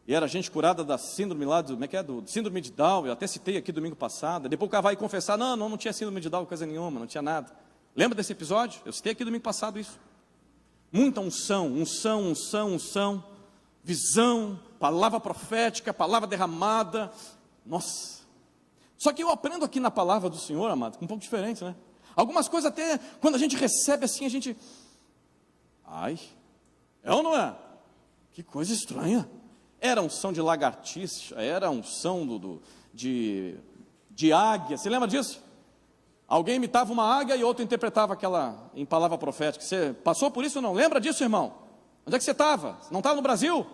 E era gente curada da síndrome lá, do síndrome de Down. Eu até citei aqui domingo passado. Depois o cara vai confessar, não tinha síndrome de Down, coisa nenhuma, não tinha nada. Lembra desse episódio? Eu citei aqui domingo passado isso. Muita unção, visão, palavra profética, palavra derramada. Nossa. Só que eu aprendo aqui na palavra do Senhor, amado, um pouco diferente, né? Algumas coisas até, quando a gente recebe assim, a gente... Ai, é ou não é? Que coisa estranha. Era unção de lagartixa, era unção de águia. Você lembra disso? Alguém imitava uma águia e outro interpretava aquela em palavra profética. Você passou por isso ou não? Lembra disso, irmão? Onde é que você estava? Não estava no Brasil?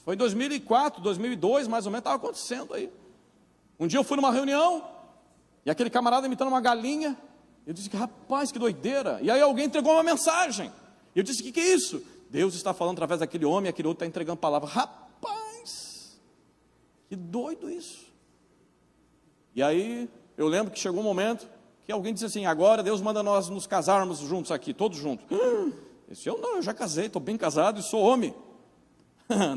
Foi em 2004, 2002, mais ou menos, estava acontecendo aí. Um dia eu fui numa reunião e aquele camarada imitando uma galinha. Eu disse, rapaz, que doideira. E aí alguém entregou uma mensagem. Eu disse, que é isso? Deus está falando através daquele homem, aquele outro está entregando palavra. Rapaz, que doido isso. E aí eu lembro que chegou um momento que alguém disse assim, agora Deus manda nós nos casarmos juntos aqui, todos juntos. Eu disse, eu já casei, estou bem casado e sou homem.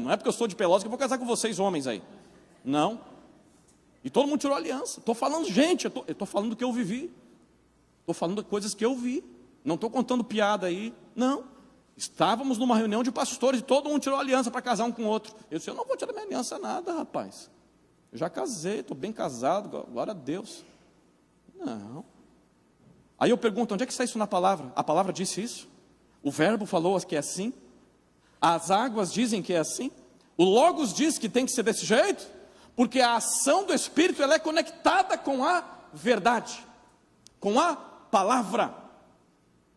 Não é porque eu sou de Pelotas que eu vou casar com vocês homens aí. Não. E todo mundo tirou aliança. Estou falando, gente, eu estou falando do que eu vivi. Estou falando de coisas que eu vi. Não estou contando piada aí. Não. Estávamos numa reunião de pastores e todo mundo tirou aliança para casar um com o outro. Eu disse, eu não vou tirar minha aliança nada, rapaz. Eu já casei, estou bem casado, glória a Deus. Não. Aí eu pergunto, onde é que está isso na palavra? A palavra disse isso? O verbo falou que é assim? As águas dizem que é assim? O Logos diz que tem que ser desse jeito? Porque a ação do Espírito ela é conectada com a verdade, com a palavra.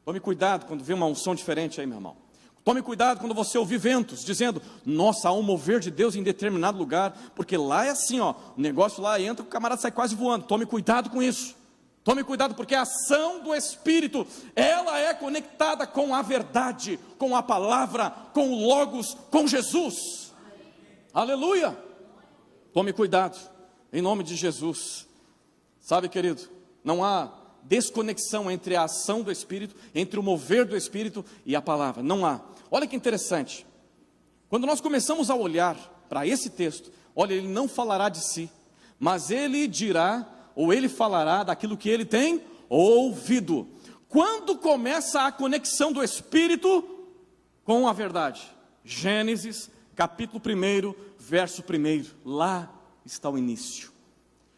Tome cuidado quando vê uma unção diferente aí, meu irmão. Tome cuidado quando você ouvir ventos dizendo, nossa, há um mover de Deus em determinado lugar, porque lá é assim, ó, o negócio lá entra, o camarada sai quase voando. Tome cuidado com isso. Tome cuidado, porque a ação do Espírito, ela é conectada com a verdade, com a palavra, com o Logos, com Jesus. Aleluia! Tome cuidado, em nome de Jesus. Sabe, querido, não há desconexão entre a ação do Espírito, entre o mover do Espírito e a palavra. Não há. Olha que interessante. Quando nós começamos a olhar para esse texto, olha, ele não falará de si, mas ele dirá, ou ele falará daquilo que ele tem ouvido. Quando começa a conexão do Espírito com a verdade? Gênesis, capítulo 1, verso 1. Lá está o início.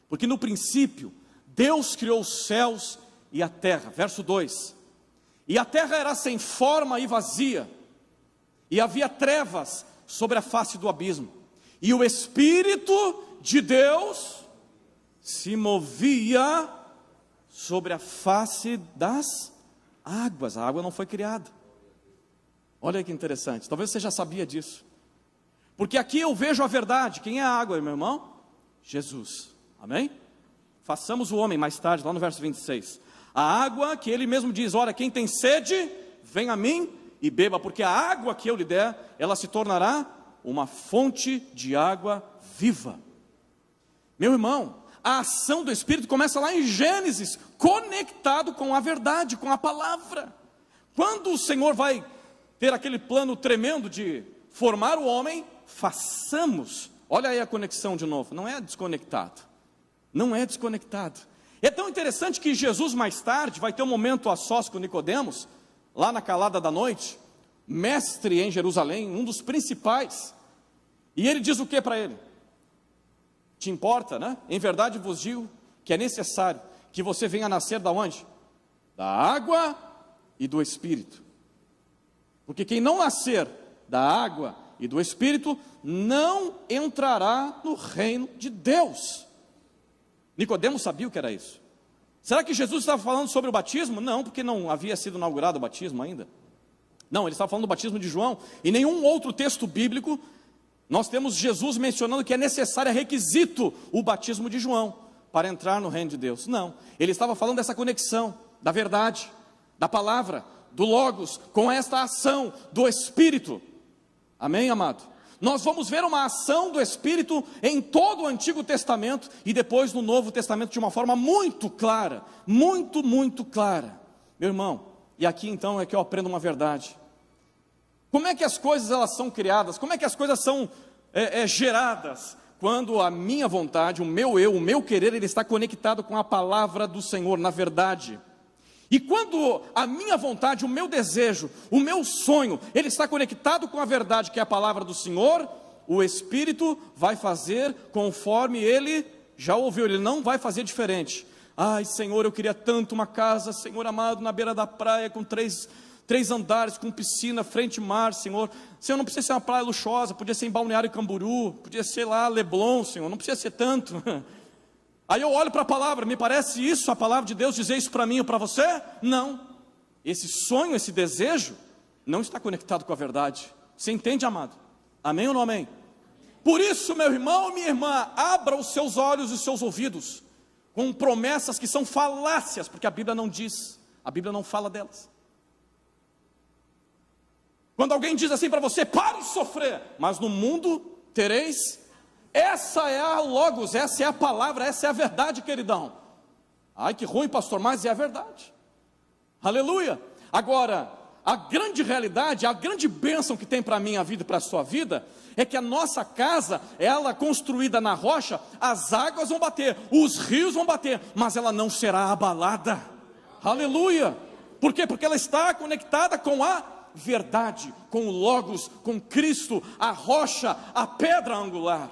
Porque no princípio, Deus criou os céus e a terra. Verso 2. E a terra era sem forma e vazia, e havia trevas sobre a face do abismo. E o Espírito de Deus se movia sobre a face das águas. A água não foi criada. Olha que interessante, talvez você já sabia disso. Porque aqui eu vejo a verdade. Quem é a água, meu irmão? Jesus, amém? Façamos o homem, mais tarde, lá no verso 26. A água que ele mesmo diz, olha, quem tem sede, vem a mim e beba, porque a água que eu lhe der, ela se tornará uma fonte de água viva. Meu irmão, a ação do Espírito começa lá em Gênesis, conectado com a verdade, com a palavra. Quando o Senhor vai ter aquele plano tremendo de formar o homem, façamos, olha aí a conexão de novo, não é desconectado, não é desconectado. É tão interessante que Jesus mais tarde vai ter um momento a sós com Nicodemos, lá na calada da noite, mestre em Jerusalém, um dos principais, e ele diz o que para ele? Te importa, né? Em verdade vos digo que é necessário que você venha nascer da onde? Da água e do Espírito. Porque quem não nascer da água e do Espírito não entrará no reino de Deus. Nicodemos sabia o que era isso. Será que Jesus estava falando sobre o batismo? Não, porque não havia sido inaugurado o batismo ainda. Não, ele estava falando do batismo de João. Em nenhum outro texto bíblico nós temos Jesus mencionando que é necessário, é requisito o batismo de João. para entrar no reino de Deus. Não, ele estava falando dessa conexão da verdade, da palavra, do Logos, com esta ação do Espírito. Amém, amado? Nós vamos ver uma ação do Espírito em todo o Antigo Testamento e depois no Novo Testamento de uma forma muito clara, muito clara. Meu irmão, e aqui então é que eu aprendo uma verdade. Como é que as coisas elas são criadas? Como é que as coisas são geradas? Quando a minha vontade, o meu eu, o meu querer, ele está conectado com a palavra do Senhor, na verdade. E quando a minha vontade, o meu desejo, o meu sonho, ele está conectado com a verdade, que é a palavra do Senhor, o Espírito vai fazer conforme ele já ouviu, ele não vai fazer diferente. Ai, Senhor, eu queria tanto uma casa, Senhor amado, na beira da praia, com três andares, com piscina, frente mar, Senhor. Senhor, não precisa ser uma praia luxuosa, podia ser em Balneário Camboriú, podia ser lá Leblon, Senhor, não precisa ser tanto. Aí eu olho para a palavra, me parece isso, a palavra de Deus dizer isso para mim ou para você? Não. Esse sonho, esse desejo, não está conectado com a verdade. Você entende, amado? Amém ou não amém? Por isso, meu irmão, minha irmã, abra os seus olhos e os seus ouvidos, com promessas que são falácias, porque a Bíblia não diz, a Bíblia não fala delas. Quando alguém diz assim para você, pare de sofrer, mas no mundo tereis, essa é a Logos, essa é a palavra, essa é a verdade, queridão. Ai, que ruim, pastor, mas é a verdade. Aleluia. Agora, a grande realidade, a grande bênção que tem para a minha vida e para a sua vida, é que a nossa casa, ela construída na rocha, as águas vão bater, os rios vão bater, mas ela não será abalada. Aleluia. Por quê? Porque ela está conectada com a verdade, com o Logos, com Cristo, a rocha, a pedra angular.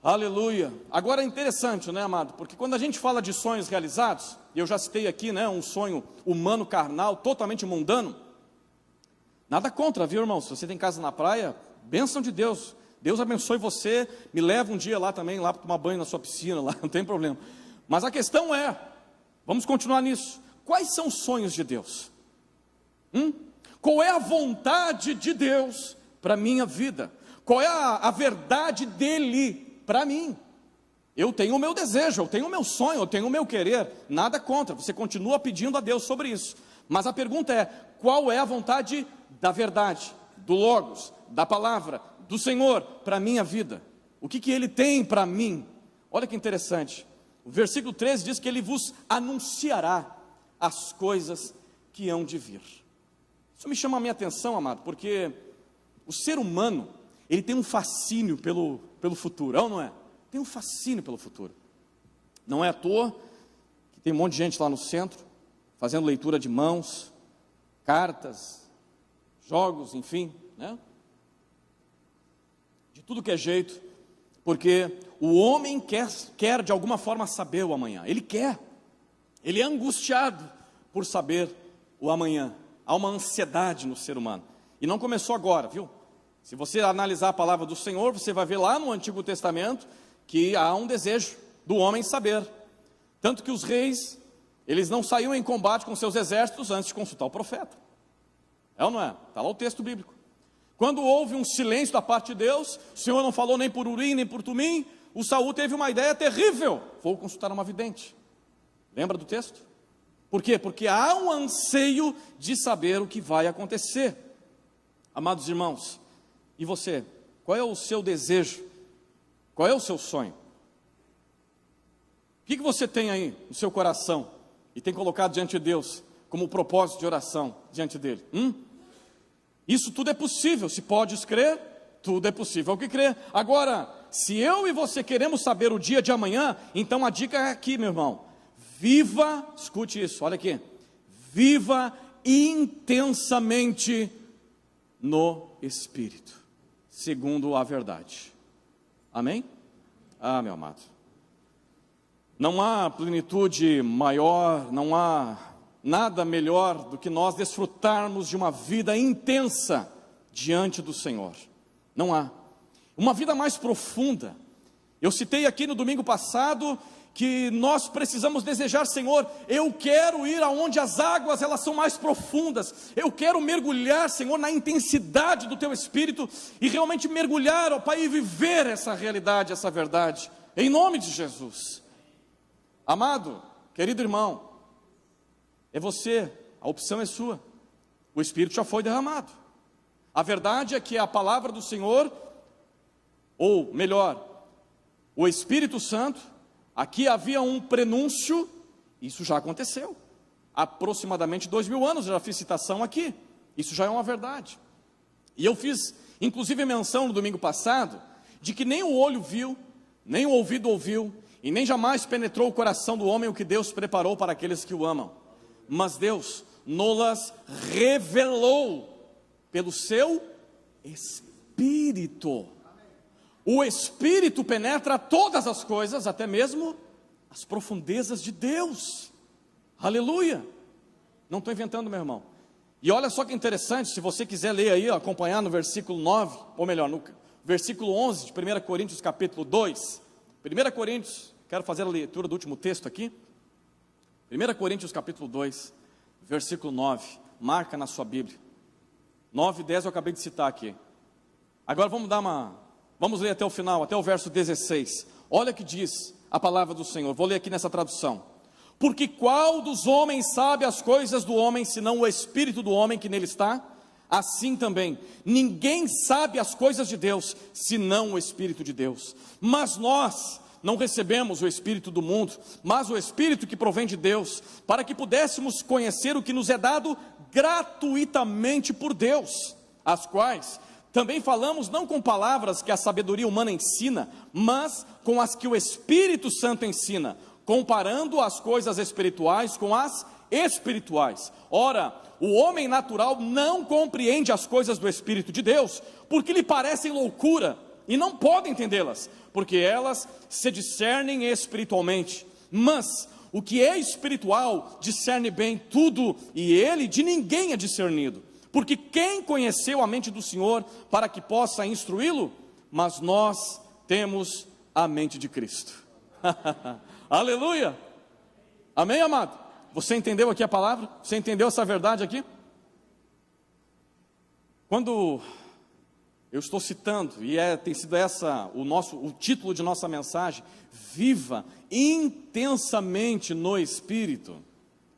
Aleluia. Agora é interessante, né, amado? Porque quando a gente fala de sonhos realizados, eu já citei aqui, né, um sonho humano, carnal, totalmente mundano. Nada contra, viu, irmão? Se você tem casa na praia, bênção de Deus. Deus abençoe você, me leva um dia lá também, lá para tomar banho na sua piscina, lá, não tem problema. Mas a questão é, vamos continuar nisso. Quais são os sonhos de Deus? Qual é a vontade de Deus para a minha vida? Qual é a verdade dele para mim? Eu tenho o meu desejo, eu tenho o meu sonho, eu tenho o meu querer, nada contra, você continua pedindo a Deus sobre isso, mas a pergunta é, qual é a vontade da verdade, do Logos, da palavra, do Senhor, para a minha vida? O que Ele tem para mim? Olha que interessante, o versículo 13 diz que Ele vos anunciará as coisas que hão de vir. Isso me chama a minha atenção, amado, porque o ser humano, ele tem um fascínio pelo futuro, é ou não é? Tem um fascínio pelo futuro. Não é à toa que tem um monte de gente lá no centro, fazendo leitura de mãos, cartas, jogos, enfim, né? De tudo que é jeito, porque o homem quer de alguma forma saber o amanhã, ele quer, ele é angustiado por saber o amanhã, há uma ansiedade no ser humano, e não começou agora, viu? Se você analisar a palavra do Senhor, você vai ver lá no Antigo Testamento, que há um desejo do homem saber, tanto que os reis, eles não saíam em combate com seus exércitos antes de consultar o profeta, é ou não é? Está lá o texto bíblico. Quando houve um silêncio da parte de Deus, o Senhor não falou nem por Urim, nem por Tumim, o Saul teve uma ideia terrível, vou consultar uma vidente. Lembra do texto? Por quê? Porque há um anseio de saber o que vai acontecer. Amados irmãos, e você? Qual é o seu desejo? Qual é o seu sonho? O que você tem aí no seu coração e tem colocado diante de Deus como propósito de oração diante dele? Isso tudo é possível, se podes crer, tudo é possível ao que crer. Agora, se eu e você queremos saber o dia de amanhã, então a dica é aqui, meu irmão, viva, escute isso, olha aqui, viva intensamente no Espírito, segundo a verdade. Amém? Ah, meu amado, não há plenitude maior, não há nada melhor do que nós desfrutarmos de uma vida intensa diante do Senhor. Não há. Uma vida mais profunda. Eu citei aqui no domingo passado que nós precisamos desejar, Senhor, eu quero ir aonde as águas elas são mais profundas, eu quero mergulhar, Senhor, na intensidade do Teu Espírito, e realmente mergulhar, ó Pai, e viver essa realidade, essa verdade, em nome de Jesus. Amado, querido irmão, é você, a opção é sua. O Espírito já foi derramado. A verdade é que a palavra do Senhor, ou melhor, o Espírito Santo, aqui havia um prenúncio, isso já aconteceu. Aproximadamente 2000 anos, já fiz citação aqui. Isso já é uma verdade. E eu fiz, inclusive, menção no domingo passado, de que nem o olho viu, nem o ouvido ouviu, e nem jamais penetrou o coração do homem o que Deus preparou para aqueles que o amam. Mas Deus nos revelou pelo seu Espírito. O Espírito penetra todas as coisas, até mesmo as profundezas de Deus. Aleluia! Não estou inventando, meu irmão. E olha só que interessante, se você quiser ler aí, acompanhar no versículo 9, ou melhor, no versículo 11 de 1 Coríntios capítulo 2. 1 Coríntios, quero fazer a leitura do último texto aqui. 1 Coríntios capítulo 2, versículo 9, marca na sua Bíblia. 9 e 10 eu acabei de citar aqui. Agora vamos ler até o final, até o verso 16. Olha o que diz a palavra do Senhor, vou ler aqui nessa tradução. Porque qual dos homens sabe as coisas do homem, senão o Espírito do homem que nele está? Assim também, ninguém sabe as coisas de Deus, senão o Espírito de Deus. Mas nós não recebemos o Espírito do mundo, mas o Espírito que provém de Deus, para que pudéssemos conhecer o que nos é dado gratuitamente por Deus, as quais também falamos não com palavras que a sabedoria humana ensina, mas com as que o Espírito Santo ensina, comparando as coisas espirituais com as espirituais. Ora, o homem natural não compreende as coisas do Espírito de Deus, porque lhe parecem loucura, e não pode entendê-las, porque elas se discernem espiritualmente. Mas o que é espiritual discerne bem tudo, e ele de ninguém é discernido. Porque quem conheceu a mente do Senhor para que possa instruí-lo? Mas nós temos a mente de Cristo. Aleluia! Amém, amado? Você entendeu aqui a palavra? Você entendeu essa verdade aqui? Quando eu estou citando, e tem sido essa o título de nossa mensagem, viva intensamente no Espírito.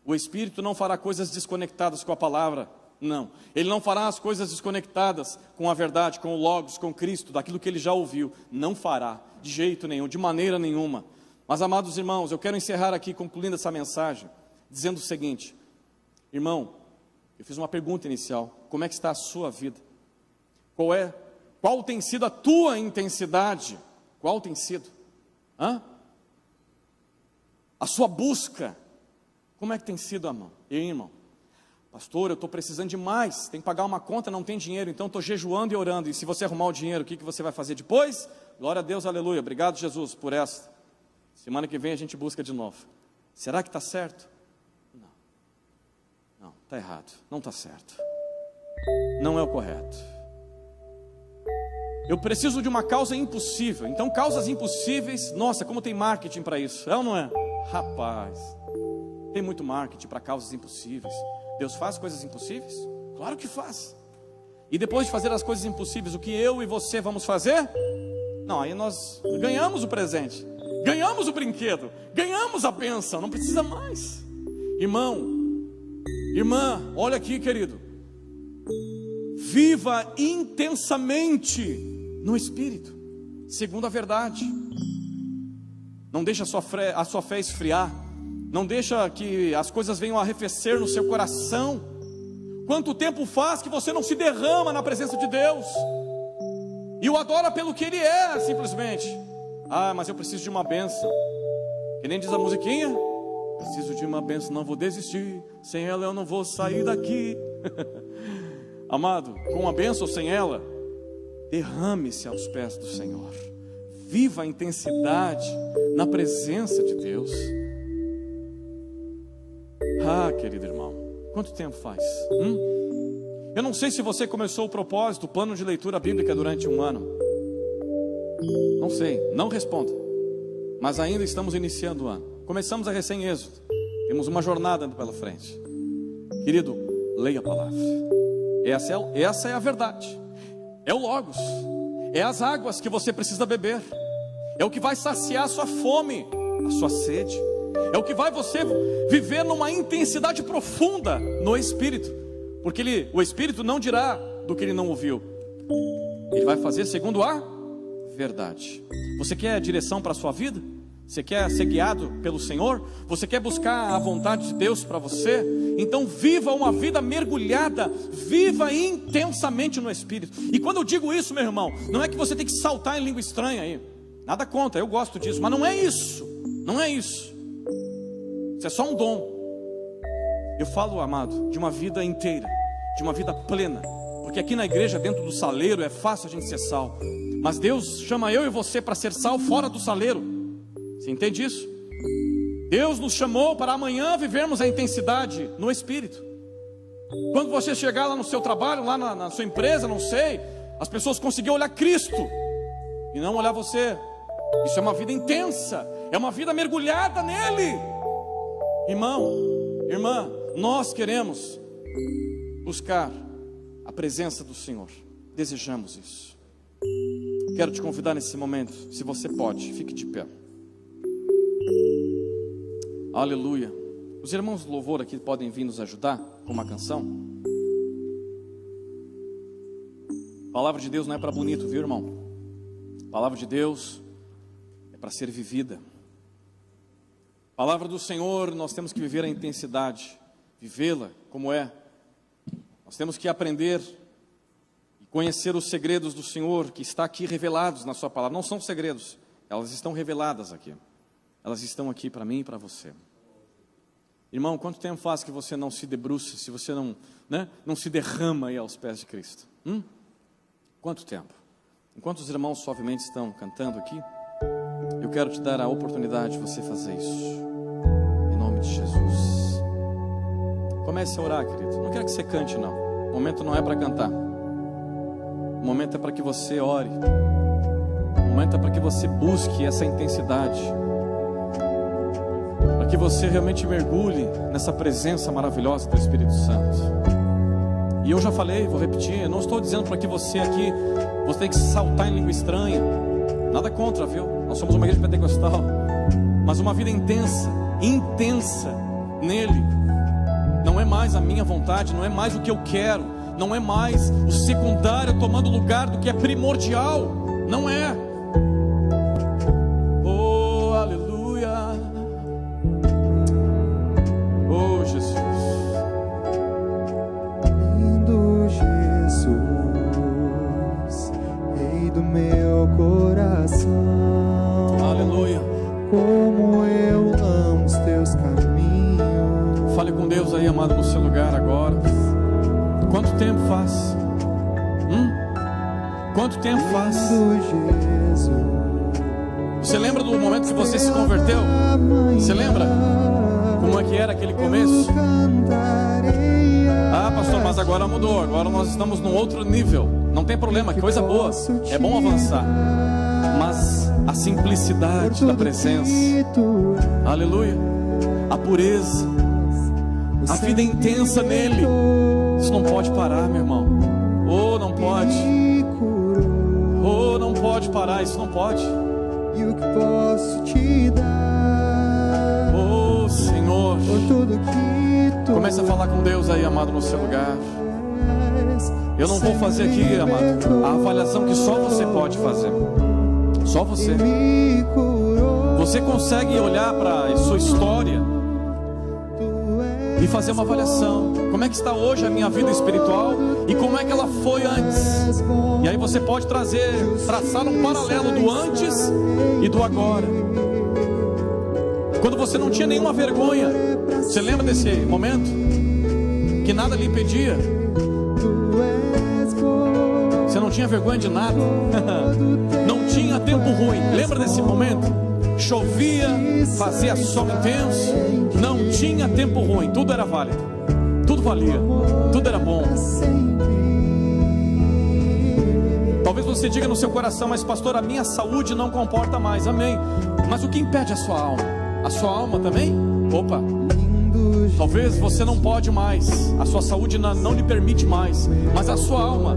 O Espírito não fará coisas desconectadas com a palavra, não. Ele não fará as coisas desconectadas com a verdade, com o Logos, com Cristo, daquilo que ele já ouviu. Não fará, de jeito nenhum, de maneira nenhuma. Mas, amados irmãos, eu quero encerrar aqui, concluindo essa mensagem, dizendo o seguinte: irmão, eu fiz uma pergunta inicial: como é que está a sua vida? Qual tem sido a tua intensidade? Qual tem sido? A sua busca, como é que tem sido, irmão? Pastor, eu estou precisando de mais, tem que pagar uma conta, não tem dinheiro, então estou jejuando e orando. E se você arrumar o dinheiro, o que você vai fazer depois? Glória a Deus, aleluia, obrigado Jesus por essa. Semana que vem a gente busca de novo. Será que está certo? Não, está errado, não está certo. Não é o correto. Eu preciso de uma causa impossível. Então causas impossíveis, nossa, como tem marketing para isso, é ou não é? Rapaz, tem muito marketing para causas impossíveis. Deus faz coisas impossíveis? Claro que faz. E depois de fazer as coisas impossíveis, o que eu e você vamos fazer? Não, aí nós ganhamos o presente, ganhamos o brinquedo, ganhamos a bênção, não precisa mais. Irmão, irmã, olha aqui, querido. Viva intensamente no Espírito, segundo a verdade. Não deixe a sua fé esfriar. Não deixa que as coisas venham a arrefecer no seu coração. Quanto tempo faz que você não se derrama na presença de Deus e o adora pelo que Ele é, simplesmente? Mas eu preciso de uma bênção. Que nem diz a musiquinha: preciso de uma bênção, não vou desistir. Sem ela eu não vou sair daqui. Amado, com a bênção ou sem ela, derrame-se aos pés do Senhor. Viva a intensidade na presença de Deus. Querido irmão, quanto tempo faz? Eu não sei se você começou o propósito, o plano de leitura bíblica durante um ano. Não sei, não responda. Mas ainda estamos iniciando o ano. Começamos a recém-êxodo. Temos uma jornada pela frente. Querido, leia a palavra. Essa é a verdade. É o Logos. É as águas que você precisa beber. é o que vai saciar a sua fome, a sua sede, é o que vai você viver numa intensidade profunda no Espírito, porque o Espírito não dirá do que ele não ouviu, ele vai fazer segundo a verdade. Você quer direção para a sua vida? Você quer ser guiado pelo Senhor? Você quer buscar a vontade de Deus para você? Então viva uma vida mergulhada, viva intensamente no Espírito. E quando eu digo isso, meu irmão, não é que você tem que saltar em língua estranha aí, nada contra, eu gosto disso, mas não é isso, não é isso. Isso é só um dom. Eu falo, amado, de uma vida inteira, de uma vida plena, porque aqui na igreja, dentro do saleiro, é fácil a gente ser sal, mas Deus chama eu e você para ser sal fora do saleiro. Você entende isso? Deus nos chamou para amanhã vivermos a intensidade no Espírito. Quando você chegar lá no seu trabalho, lá na sua empresa, não sei, as pessoas conseguirem olhar Cristo e não olhar você. Isso é uma vida intensa, é uma vida mergulhada nele. Irmão, irmã, nós queremos buscar a presença do Senhor, desejamos isso. Quero te convidar nesse momento, se você pode, fique de pé. Aleluia. Os irmãos do louvor aqui podem vir nos ajudar com uma canção. A palavra de Deus não é para bonito, viu, irmão? A palavra de Deus é para ser vivida. A palavra do Senhor, nós temos que viver a intensidade, vivê-la como é. Nós temos que aprender e conhecer os segredos do Senhor que está aqui revelados na sua palavra. Não são segredos, elas estão reveladas aqui. Elas estão aqui para mim e para você. Irmão, quanto tempo faz que você não se debruça, se você não se derrama aí aos pés de Cristo? Quanto tempo? Enquanto os irmãos suavemente estão cantando aqui, eu quero te dar a oportunidade de você fazer isso, em nome de Jesus. Comece a orar, querido. Não quero que você cante, não. O momento não é para cantar. O momento é para que você ore. O momento é para que você busque essa intensidade, para que você realmente mergulhe nessa presença maravilhosa do Espírito Santo. E eu já falei, vou repetir, eu não estou dizendo para que você aqui, você tem que saltar em língua estranha, nada contra, viu? Nós somos uma igreja pentecostal, mas uma vida intensa nele. Não é mais a minha vontade, não é mais o que eu quero, não é mais o secundário tomando lugar do que é primordial, não é. Oh, aleluia. Oh, Jesus.
Lindo Jesus, Rei do meu coração.
Aleluia.
Como eu amo os teus caminhos.
Fale com Deus aí, amado, no seu lugar agora. Quanto tempo faz? Quanto tempo faz? Você lembra do momento que você se converteu? Você lembra? Como é que era aquele começo? Ah, pastor, mas agora mudou. Agora nós estamos num outro nível. Não tem problema, que coisa boa. É bom avançar. Mas a simplicidade da presença, aleluia, a pureza, a vida intensa nele, isso não pode parar, meu irmão. Oh, não pode. Oh, não pode parar, isso não pode.
E o que posso te dar?
Oh, Senhor, comece a falar com Deus aí, amado, no seu lugar. Eu não vou fazer aqui, amado, a avaliação que só você pode fazer. Só você. Você consegue olhar para a sua história e fazer uma avaliação. Como é que está hoje a minha vida espiritual e como é que ela foi antes? E aí você pode traçar um paralelo do antes e do agora. Quando você não tinha nenhuma vergonha, você lembra desse momento? Que nada lhe impedia. Você não tinha vergonha de nada. Não tinha tempo ruim. Lembra desse momento? Chovia, fazia sol intenso. Não tinha tempo ruim. Tudo era válido. Tudo valia. Tudo era bom. Talvez você diga no seu coração: mas pastor, a minha saúde não comporta mais. Amém. Mas o que impede a sua alma? A sua alma também? Opa. Talvez você não pode mais. A sua saúde não lhe permite mais. Mas a sua alma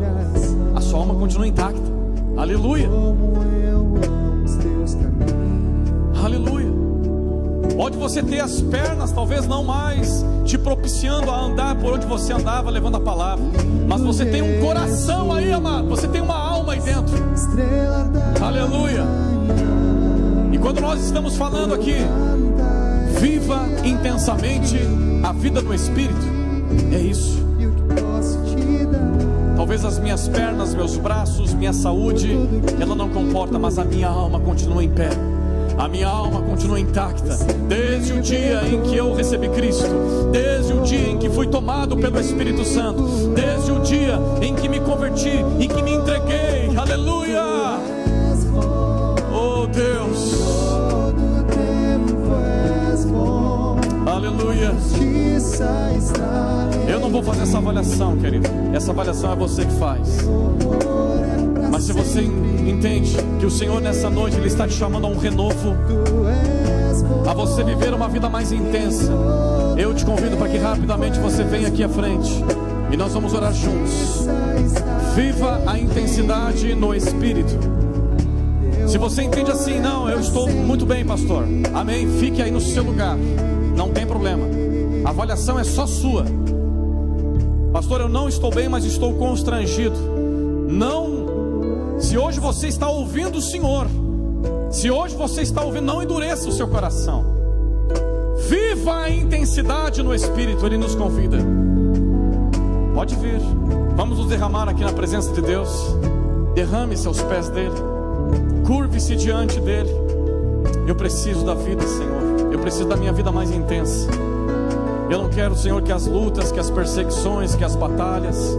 continua intacta. Aleluia. Pode você ter as pernas, talvez não mais te propiciando a andar por onde você andava, levando a palavra, mas você tem um coração aí, amado. Você tem uma alma aí dentro. Aleluia. E quando nós estamos falando aqui, viva intensamente a vida do Espírito, é isso. Talvez as minhas pernas, meus braços, minha saúde, ela não comporta, mas a minha alma continua em pé. A minha alma continua intacta, desde o dia em que eu recebi Cristo, desde o dia em que fui tomado pelo Espírito Santo, desde o dia em que me converti e que me entreguei. Aleluia. Oh Deus, aleluia. Eu não vou fazer essa avaliação, querido. Essa avaliação é você que faz. Mas se você entende que o Senhor nessa noite Ele está te chamando a um renovo, a você viver uma vida mais intensa, eu te convido para que rapidamente você venha aqui à frente e nós vamos orar juntos. Viva a intensidade no Espírito. Se você entende assim, não, eu estou muito bem, pastor, amém, fique aí no seu lugar, não tem problema. A avaliação é só sua. Pastor, eu não estou bem, mas estou constrangido. Não. Se hoje você está ouvindo o Senhor, se hoje você está ouvindo, não endureça o seu coração. Viva a intensidade no Espírito. Ele nos convida. Pode vir. Vamos nos derramar aqui na presença de Deus. Derrame-se aos pés dele. Curve-se diante dele. Eu preciso da vida, Senhor. Eu preciso da minha vida mais intensa. Eu não quero, Senhor, que as lutas, que as perseguições, que as batalhas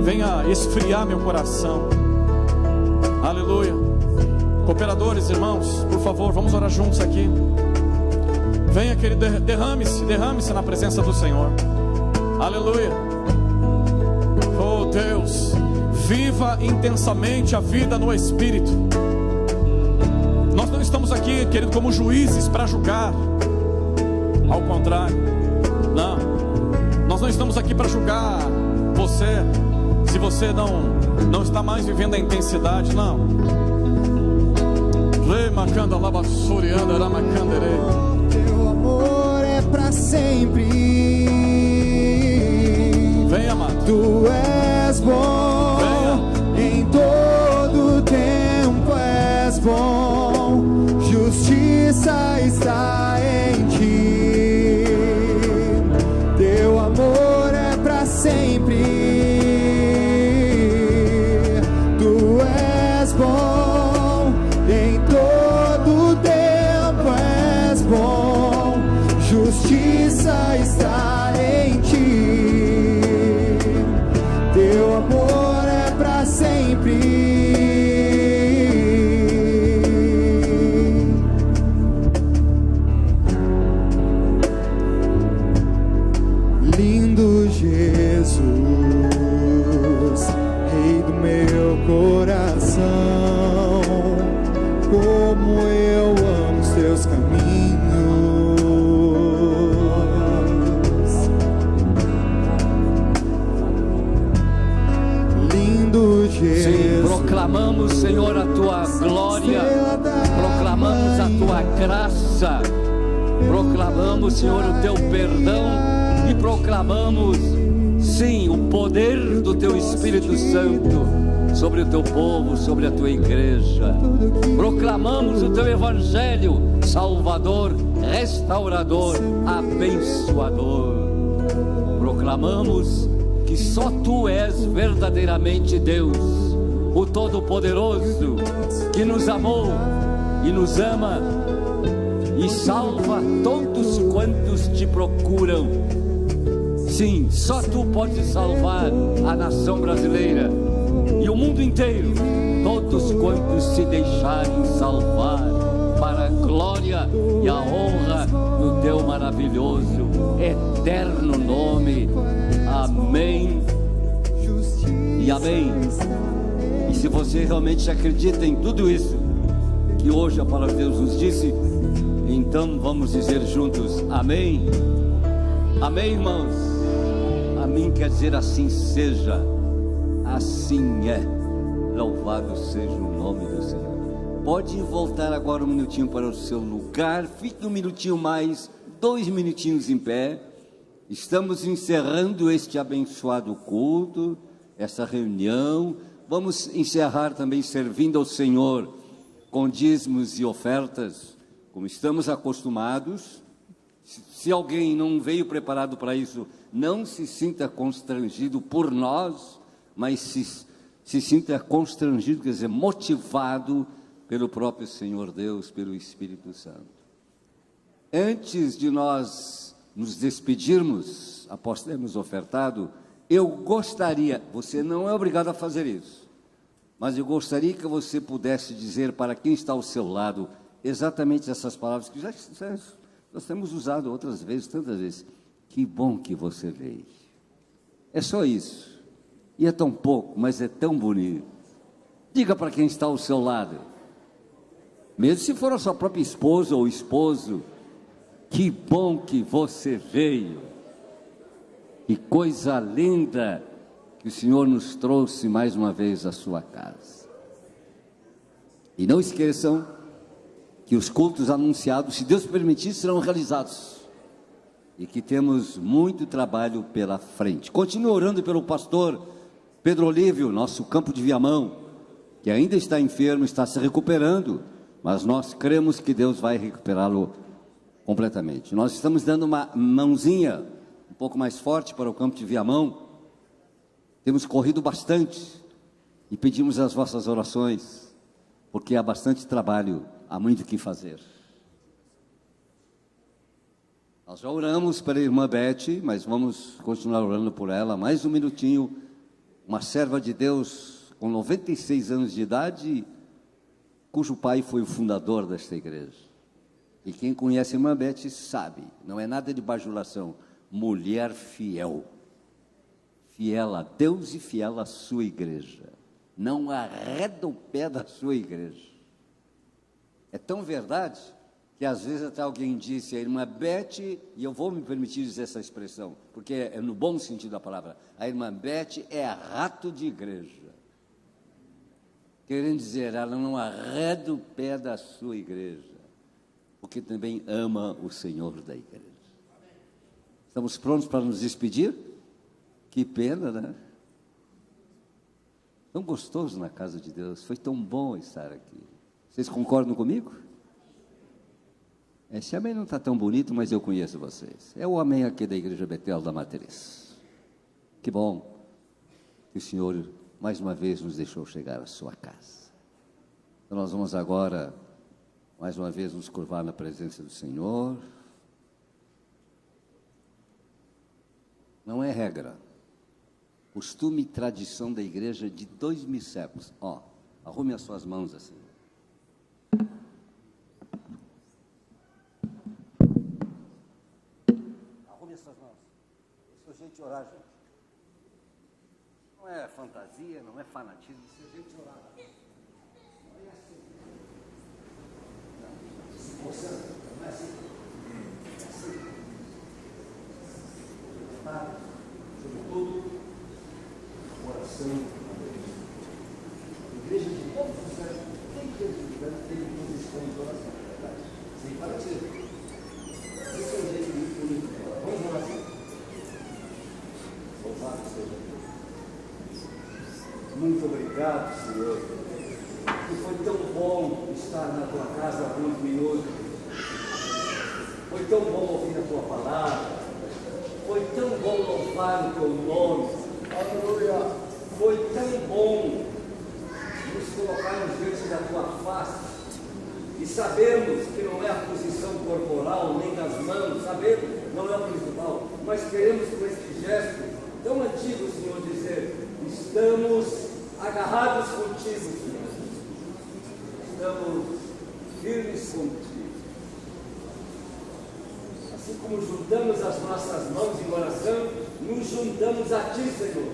venha esfriar meu coração. Aleluia. Cooperadores, irmãos, por favor, vamos orar juntos aqui. Venha, querido, derrame-se na presença do Senhor. Aleluia. Oh Deus, viva intensamente a vida no Espírito. Nós não estamos aqui, querido, como juízes para julgar. Ao contrário, não. Nós não estamos aqui para julgar você, se você não está mais vivendo a intensidade, não.
Teu amor é pra sempre.
Vem, amado.
Tu és bom. Venha. Em todo tempo és bom. Justiça está em ti. Teu amor é pra sempre. Tu és bom. Em todo tempo és bom. Justiça está em ti. Teu amor é pra sempre. Lindo Jesus, Rei do meu coração, como eu amo os teus caminhos. Lindo Jesus.
Sim, proclamamos, Senhor, a tua glória, proclamamos a tua graça, proclamamos, Senhor, o teu perdão e proclamamos, sim, o poder do teu Espírito Santo sobre o teu povo, sobre a tua igreja. Proclamamos o teu evangelho salvador, restaurador, abençoador. Proclamamos que só tu és verdadeiramente Deus, o Todo-Poderoso, que nos amou e nos ama e salva todos quantos te procuram. Sim, só tu podes salvar a nação brasileira e o mundo inteiro, todos quantos se deixarem salvar, para a glória e a honra do teu maravilhoso, eterno nome. Amém e amém. E se você realmente acredita em tudo isso que hoje a palavra de Deus nos disse, então vamos dizer juntos, amém. Amém, irmãos. Amém quer dizer assim seja, assim é. Louvado seja o nome do Senhor. Pode voltar agora um minutinho para o seu lugar. Fique um minutinho mais, 2 minutinhos em pé. Estamos encerrando este abençoado culto, essa reunião. Vamos encerrar também servindo ao Senhor com dízimos e ofertas, como estamos acostumados. Se alguém não veio preparado para isso, não se sinta constrangido por nós, mas se sinta constrangido, quer dizer, motivado pelo próprio Senhor Deus, pelo Espírito Santo. Antes de nós nos despedirmos, após termos ofertado, eu gostaria, você não é obrigado a fazer isso, mas eu gostaria que você pudesse dizer para quem está ao seu lado exatamente essas palavras que já nós temos usado outras vezes, tantas vezes. Que bom que você veio. É só isso. E é tão pouco, mas é tão bonito. Diga para quem está ao seu lado, mesmo se for a sua própria esposa ou esposo, que bom que você veio. Que coisa linda que o Senhor nos trouxe mais uma vez à sua casa. E não esqueçam que os cultos anunciados, se Deus permitir, serão realizados. E que temos muito trabalho pela frente. Continue orando pelo pastor Pedro Olívio, nosso campo de Viamão, que ainda está enfermo, está se recuperando, mas nós cremos que Deus vai recuperá-lo completamente. Nós estamos dando uma mãozinha um pouco mais forte para o campo de Viamão. Temos corrido bastante e pedimos as vossas orações, porque há bastante trabalho, há muito o que fazer. Nós já oramos pela irmã Beth, mas vamos continuar orando por ela mais um minutinho. Uma serva de Deus com 96 anos de idade, cujo pai foi o fundador desta igreja. E quem conhece a irmã Beth sabe, não é nada de bajulação, mulher fiel. Fiel a Deus e fiel à sua igreja. Não arreda o pé da sua igreja. É tão verdade que às vezes até alguém disse, a irmã Beth, e eu vou me permitir dizer essa expressão, porque é no bom sentido da palavra, a irmã Beth é rato de igreja. Querendo dizer, ela não arreda o pé da sua igreja, porque também ama o Senhor da igreja. Estamos prontos para nos despedir? Que pena, né? Tão gostoso na casa de Deus, foi tão bom estar aqui. Vocês concordam comigo? Esse amém não está tão bonito, mas eu conheço vocês. É o amém aqui da Igreja Betel da Matriz. Que bom que o Senhor mais uma vez nos deixou chegar à sua casa. Então nós vamos agora, mais uma vez, nos curvar na presença do Senhor. Não é regra. Costume e tradição da igreja de 2000 séculos. Arrume as suas mãos assim. Arrume as suas mãos. Isso é jeito de orar, gente. Não é fantasia, não é fanatismo, isso é jeito de orar. Não é assim. Não. Se forçando, não é assim. É assim. Tá? Sobretudo, oração a Deus. A igreja de todos os séculos tem posição de oração, é verdade? Sem fanatismo. Esse é o jeito muito bonito de orar. Vamos orar assim? Louvado seja Deus. Muito obrigado, Senhor, que foi tão bom estar na tua casa há alguns minutos. Foi tão bom ouvir a tua palavra. Foi tão bom louvar o teu nome. Aleluia. Foi tão bom nos colocarmos diante da tua face e sabemos que não é a posição corporal nem das mãos, sabemos, não é o principal, mas queremos com este gesto tão antigo, Senhor, dizer: estamos agarrados contigo, Senhor, estamos firmes contigo. Assim como juntamos as nossas mãos em oração, nos juntamos a ti, Senhor,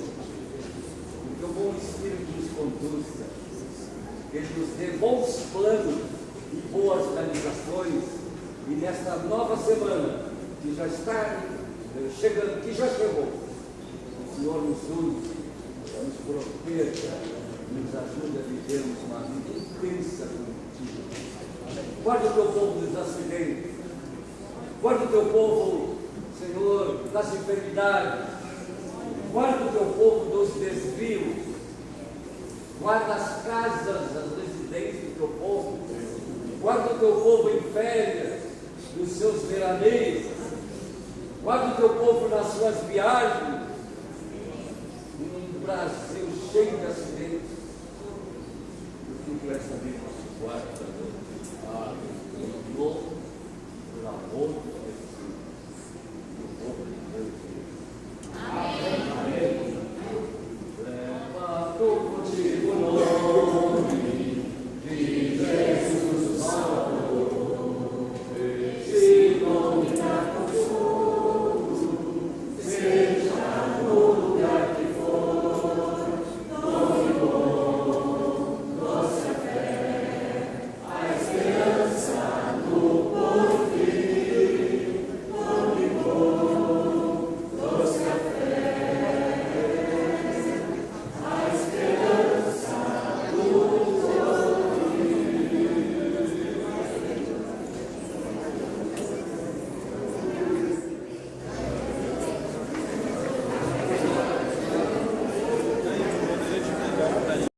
porque o bom Espírito nos conduza, que Ele nos dê bons planos e boas realizações, e nesta nova semana que já está chegando, que já chegou, o Senhor nos use, nos proteja, nos ajude a vivermos uma vida intensa contigo. Guarda o teu povo dos acidentes. Guarda o teu povo, Senhor, das enfermidades. Guarda o teu povo dos desvios. Guarda as casas, as residências do teu povo. Guarda o teu povo em férias, nos seus veraneios. Guarda o teu povo nas suas viagens. Num Brasil cheio de acidentes. Porque tu és também nosso guarda. Pelo amor